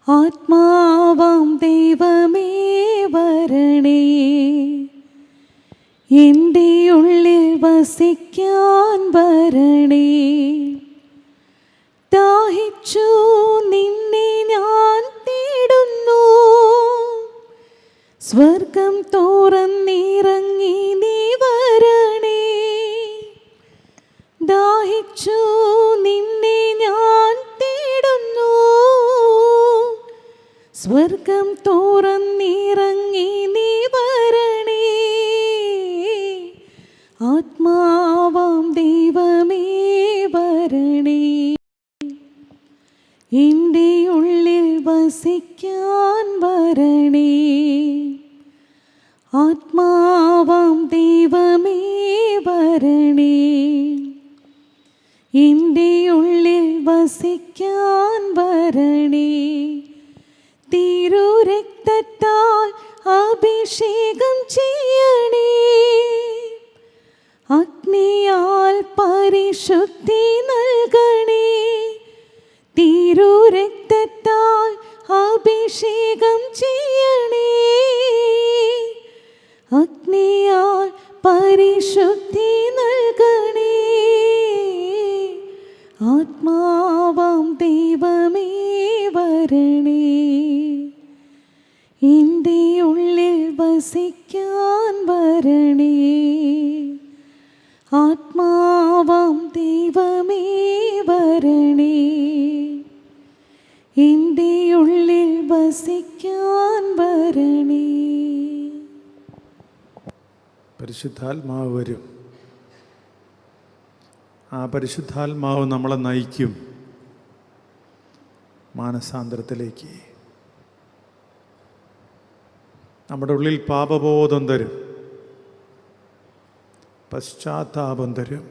ആത്മാവാം ദൈവമേ വരണേ, എൻ്റെ ഉള്ളിൽ വസിക്കാൻ വരണേ. ദാഹിച്ചു നിന്നെ ഞാൻ തേടുന്നു, സ്വർഗം തുറന്നിറങ്ങി നീ വരണേ. ദാഹിച്ചു നിന്നെ ഞാൻ തേടുന്നു, സ്വർഗം തുറന്നിറങ്ങി നീ വരണേ. ആത്മാവാം ദൈവമേ വരണേ, എൻ്റെ ഉള്ളിൽ വസിക്കാൻ വരണേ. ആത്മാവാം ദൈവമേ വരണേ, എൻ്റെ ഉള്ളിൽ വസിക്കാൻ വരണേ. തിരുരക്തത്താൽ അഭിഷേകം ചെയ്യണേ, അഗ്നിയാൽ പരിശുദ്ധി നൽകണേ. തിരുരക്തത്താൽ അഭിഷേകം ചെയ്യണേ, അഗ്നിയാൽ പരിശുദ്ധി നൽകണേ. ആത്മാവാം ദൈവമേ വരണേ, എൻ്റെ ഉള്ളിൽ വസിക്കാൻ വരണേ. ആത്മാവാം ദൈവമേ വരണേ, എൻ്റെ ഉള്ളിൽ വസിക്കാൻ വരണേ. പരിശുദ്ധാത്മാവ് വരും. ആ പരിശുദ്ധാത്മാവ് നമ്മളെ നയിക്കും മാനസാന്തരത്തിലേക്ക്. നമ്മുടെ ഉള്ളിൽ പാപബോധം തരും, പശ്ചാത്താപം തരും,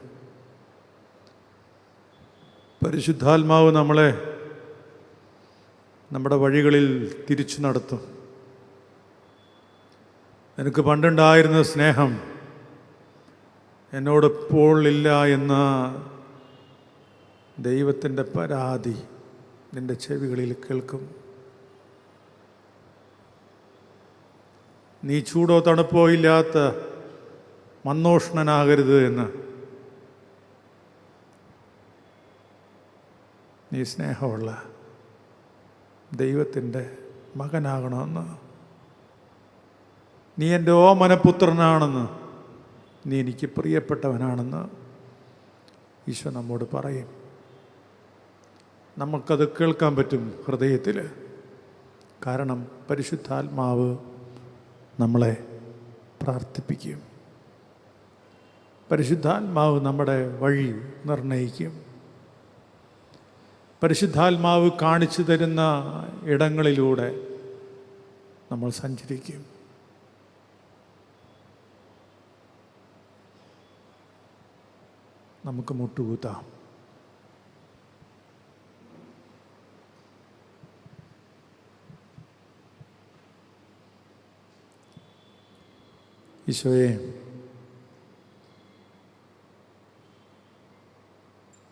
പരിശുദ്ധാത്മാവ് നമ്മളെ നമ്മുടെ വഴികളിൽ തിരിച്ചു നടത്തും. എനിക്ക് പണ്ടുണ്ടായിരുന്ന സ്നേഹം എന്നോടിപ്പോൾ ഇല്ല എന്ന ദൈവത്തിൻ്റെ പരാതി നിൻ്റെ ചെവികളിൽ കേൾക്കും. നീ ചൂടോ തണുപ്പോ ഇല്ലാത്ത മന്നോഷ്ണനാകരുത് എന്ന്, നീ സ്നേഹമുള്ള ദൈവത്തിൻ്റെ മകനാകണമെന്ന്, നീ എൻ്റെ ഓമനപുത്രനാണെന്ന്, നീ എനിക്ക് പ്രിയപ്പെട്ടവനാണെന്ന് ഈശോ നമ്മോട് പറയും. നമുക്കത് കേൾക്കാൻ പറ്റും ഹൃദയത്തിൽ. കാരണം പരിശുദ്ധാത്മാവ് നമ്മളെ പ്രാർത്ഥിപ്പിക്കും. പരിശുദ്ധാത്മാവ് നമ്മുടെ വഴി നിർണയിക്കും. പരിശുദ്ധാത്മാവ് കാണിച്ചു തരുന്ന ഇടങ്ങളിലൂടെ നമ്മൾ സഞ്ചരിക്കും. നമുക്ക് മുട്ടുകൂത്താം. ഈശോയെ,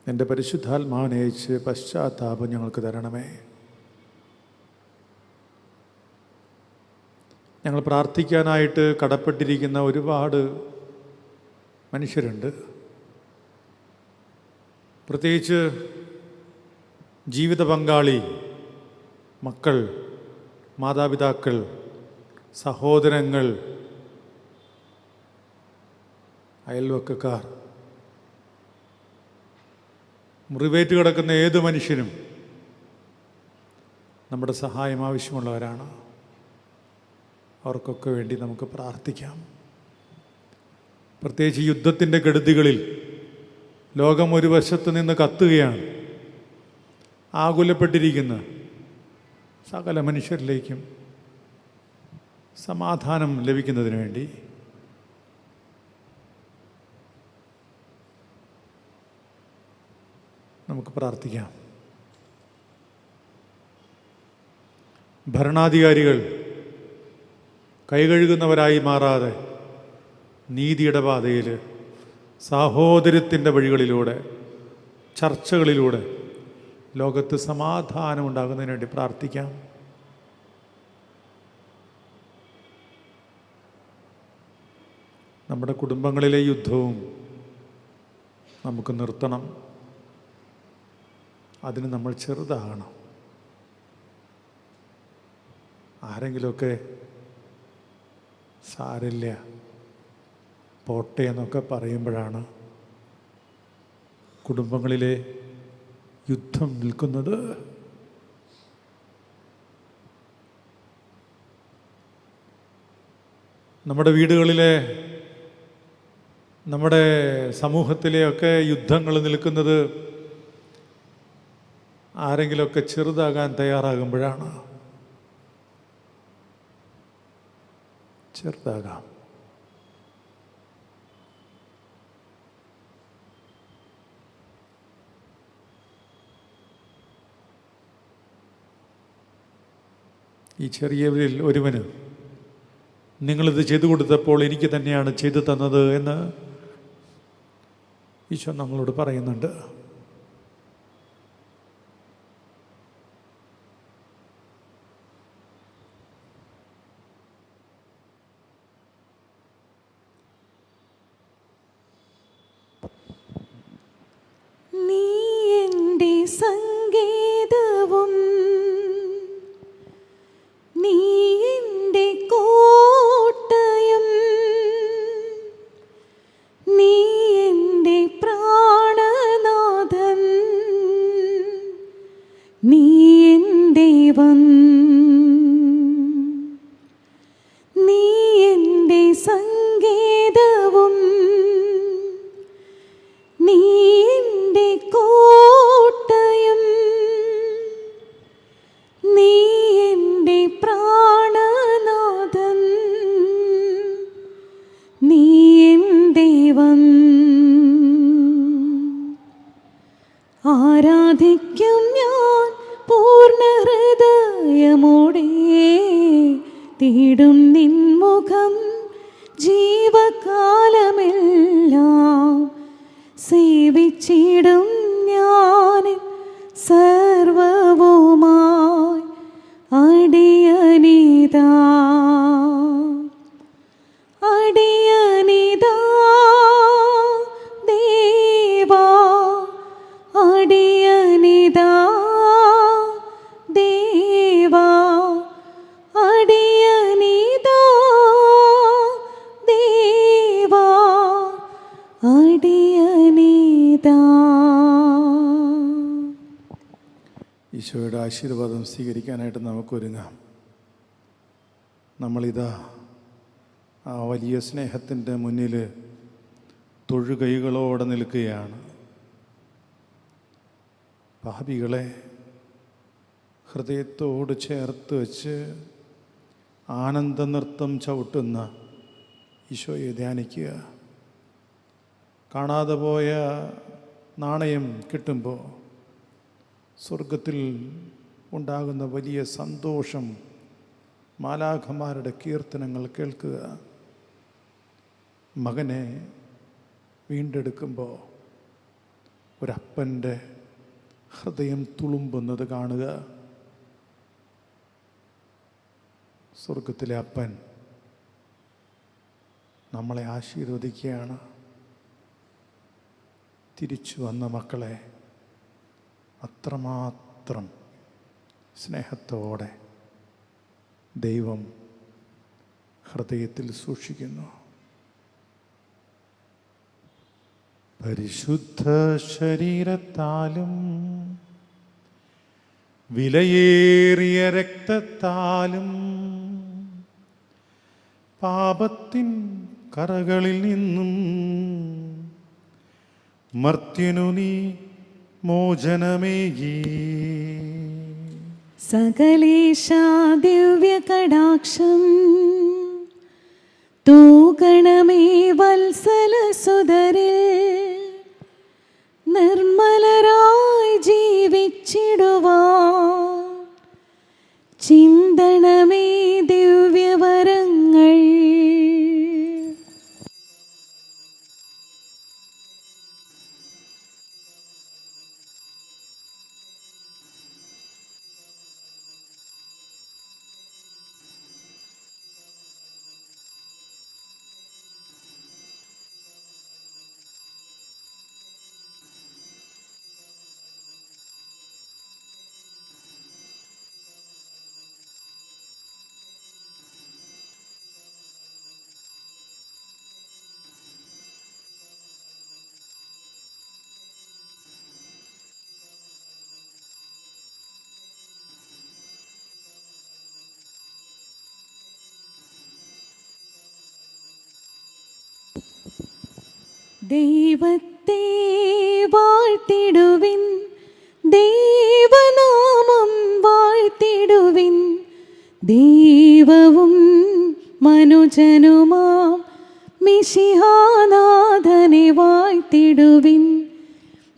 എൻ്റെ പരിശുദ്ധാത്മാവിനെ അയച്ച് പശ്ചാത്താപം ഞങ്ങൾക്ക് തരണമേ. ഞങ്ങൾ പ്രാർത്ഥിക്കാനായിട്ട് കടപ്പെട്ടിരിക്കുന്ന ഒരുപാട് മനുഷ്യരുണ്ട്. പ്രത്യേകിച്ച് ജീവിത പങ്കാളി, മക്കൾ, മാതാപിതാക്കൾ, സഹോദരങ്ങൾ, അയൽവക്കക്കാർ, മുറിവേറ്റ് കിടക്കുന്ന ഏത് മനുഷ്യനും നമ്മുടെ സഹായം ആവശ്യമുള്ളവരാണ്. അവർക്കൊക്കെ വേണ്ടി നമുക്ക് പ്രാർത്ഥിക്കാം. പ്രത്യേകിച്ച് യുദ്ധത്തിൻ്റെ കെടുതികളിൽ ലോകം ഒരു വശത്ത് നിന്ന് കത്തുകയാണ്. ആകുലപ്പെട്ടിരിക്കുന്ന സകല മനുഷ്യരിലേക്കും സമാധാനം ലഭിക്കുന്നതിന് വേണ്ടി നമുക്ക് പ്രാർത്ഥിക്കാം. ഭരണാധികാരികൾ കൈകഴുകുന്നവരായി മാറാതെ നീതിയുടെ പാതയിൽ സാഹോദര്യത്തിൻ്റെ വഴികളിലൂടെ, ചർച്ചകളിലൂടെ ലോകത്ത് സമാധാനം ഉണ്ടാകുന്നതിന് വേണ്ടി പ്രാർത്ഥിക്കാം. നമ്മുടെ കുടുംബങ്ങളിലെ യുദ്ധവും നമുക്ക് നിർത്തണം. അതിന് നമ്മൾ ചെറുതാകണം. ആരെങ്കിലുമൊക്കെ സാരില്ല, പോട്ടെ എന്നൊക്കെ പറയുമ്പോഴാണ് കുടുംബങ്ങളിലെ യുദ്ധം നിൽക്കുന്നത്. നമ്മുടെ വീടുകളിലെ, നമ്മുടെ സമൂഹത്തിലെയൊക്കെ യുദ്ധങ്ങൾ നിൽക്കുന്നത് ആരെങ്കിലുമൊക്കെ ചെറുതാകാൻ തയ്യാറാകുമ്പോഴാണ്. ചെറുതാകാം. ഈ ചെറിയവരിൽ ഒരുവന് നിങ്ങളിത് ചെയ്തു കൊടുത്തപ്പോൾ എനിക്ക് തന്നെയാണ് ചെയ്തു തന്നത് എന്ന് ഈശോ നമ്മളോട് പറയുന്നുണ്ട്. നീ എൻ്റെ സംഗീതവും നീ എൻ്റെ കോട്ടയും നീ എൻ്റെ പ്രാണനാഥൻ നീ എൻ ദൈവം നീ എൻ്റെ സംഗീതവും നീ എൻ്റെ കോട്ടയും നീ എൻ്റെ പ്രാണനാഥൻ നീ എൻ ദൈവം. ആരാ വാഴ്ത്തിടും നിൻമുഖം ജീവകാലമെല്ലാം സേവിച്ചിടും ഞാൻ സർവവുമായി അടിയനിതാ അടിയനിതാ ദേവാ അടിയനിതാ ദേവാ അടിയനിതാ ദേവാ അടിയനിതാ. ഈശോയുടെ ആശീർവാദം സ്വീകരിക്കാനായിട്ട് നമുക്കൊരുങ്ങാം. നമ്മളിതാ ആ വലിയ സ്നേഹത്തിൻ്റെ മുന്നിൽ തൊഴുകൈകളോടെ നിൽക്കുകയാണ്. പാപികളെ ഹൃദയത്തോട് ചേർത്ത് വെച്ച് ആനന്ദനൃത്തം ചവിട്ടുന്ന ഈശോയെ ധ്യാനിക്കുക. കാണാതെ പോയ നാണയം കിട്ടുമ്പോൾ സ്വർഗത്തിൽ ഉണ്ടാകുന്ന വലിയ സന്തോഷം, മാലാഖമാരുടെ കീർത്തനങ്ങൾ കേൾക്കുക. മകനെ വീണ്ടെടുക്കുമ്പോൾ ഒരപ്പൻ്റെ ഹൃദയം തുളുമ്പുന്നത് കാണുക. സ്വർഗത്തിലെ അപ്പൻ നമ്മളെ ആശീർവദിക്കുകയാണ്. തിരിച്ചു വന്ന മക്കളെ അത്രമാത്രം സ്നേഹത്തോടെ ദൈവം ഹൃദയത്തിൽ സൂക്ഷിക്കുന്നു. പരിശുദ്ധ ശരീരത്താലും വിലയേറിയ രക്തത്താലും പാപത്തിൻ കറകളിൽ നിന്നും മർത്യനു നീ മോചനമേകി. സകലേശാ ദിവ്യ കടാക്ഷം തൂകണമേ വത്സല സുതരിൽ നിർമ്മലരായി ജീവിച്ചിടുവാൻ ചിന്തണമേ ദിവ്യവരങ്ങൾ. ദൈവത്തെ വാഴ്ത്തിടുവിൻ, ദൈവനാമം വാഴ്ത്തിടുവിൻ. ദൈവവും മനുജനുമാം മിശിഹാനാഥനെ വാഴ്ത്തിടുവിൻ.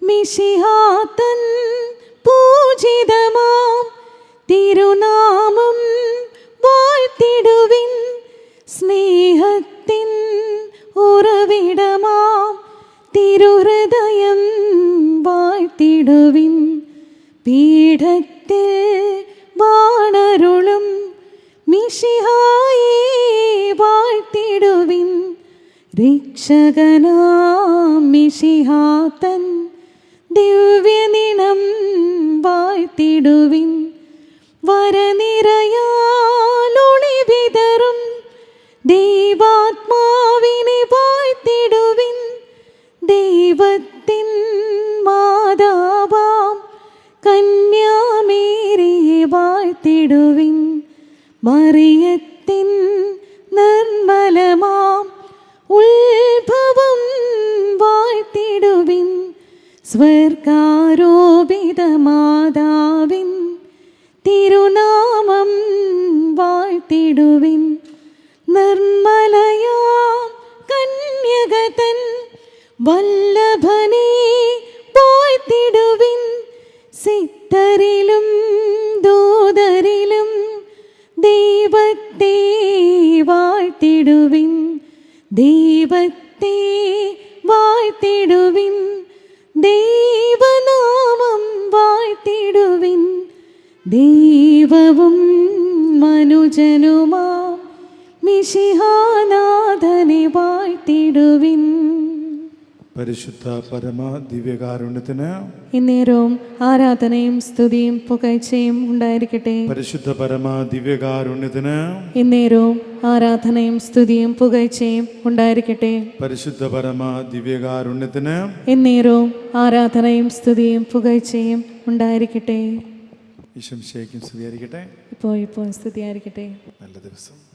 മിശിഹാതൻ പൂജിതമാം തിരുനാമം വാഴ്ത്തിടുവിൻ. സ്നേഹത്തിൻ ഉറവിടമാം തിരുഹൃദയം വാഴ്ത്തിടുവിൻ. പീഠത്തിൽ വാണരുളും മിശിഹായെ വാഴ്ത്തിടുവിൻ. രക്ഷകനാം മിശിഹാതൻ ദിവ്യനിണം വാഴ്ത്തിടുവിൻ. വരനിരയാലൊളി വിതറും ദൈവാത്മാവിനെ വാഴ്ത്തിടുവിൻ. ദൈവത്തിൻ മാതാവാം കന്യാമേരിയെ വാഴ്ത്തിടുവിൻ. മറിയത്തിൻ നിർമ്മലമാം ഉത്ഭവം വാഴ്ത്തിടുവിൻ. സ്വർഗാരോപിത മാതാവിൻ തിരുനാമം വാഴ്ത്തിടുവിൻ. നിർമ്മലയാം കന്യകതൻ വല്ലഭനെ വാഴ്ത്തിടുവിൻ. സിദ്ധരിലും ദൂതരിലും ദൈവത്തെ വാഴ്ത്തിടുവിൻ, ദൈവത്തെ വാഴ്ത്തിടുവിൻ, ദൈവനാമം വാഴ്ത്തിടുവിൻ, ദൈവവും മനുജനുമാ മിശിഹാനാഥനെ വാഴ്ത്തിടുവിൻ. പരിശുദ്ധ പരമ ദിവ്യകാരുണ്യത്തിന് ഇന്നേരവും ആരാധനയും സ്തുതിയും പുകഴ്ചയും ഉണ്ടായിരിക്കട്ടെ. പരിശുദ്ധ പരമ ദിവ്യകാരുണ്യത്തിന് ഇന്നേരവും ആരാധനയും സ്തുതിയും പുകഴ്ചയും ഉണ്ടായിരിക്കട്ടെ. പരിശുദ്ധ പരമ ദിവ്യകാരുണ്യത്തിന് ഇന്നേരവും ആരാധനയും സ്തുതിയും പുകഴ്ചയും ഉണ്ടായിരിക്കട്ടെ. ഈശംശയ്ക്കും സ്തുതിയായിരിക്കട്ടെ. ഇപ്പോൾ സ്തുതിയായിരിക്കട്ടെ. നല്ല ദിവസം.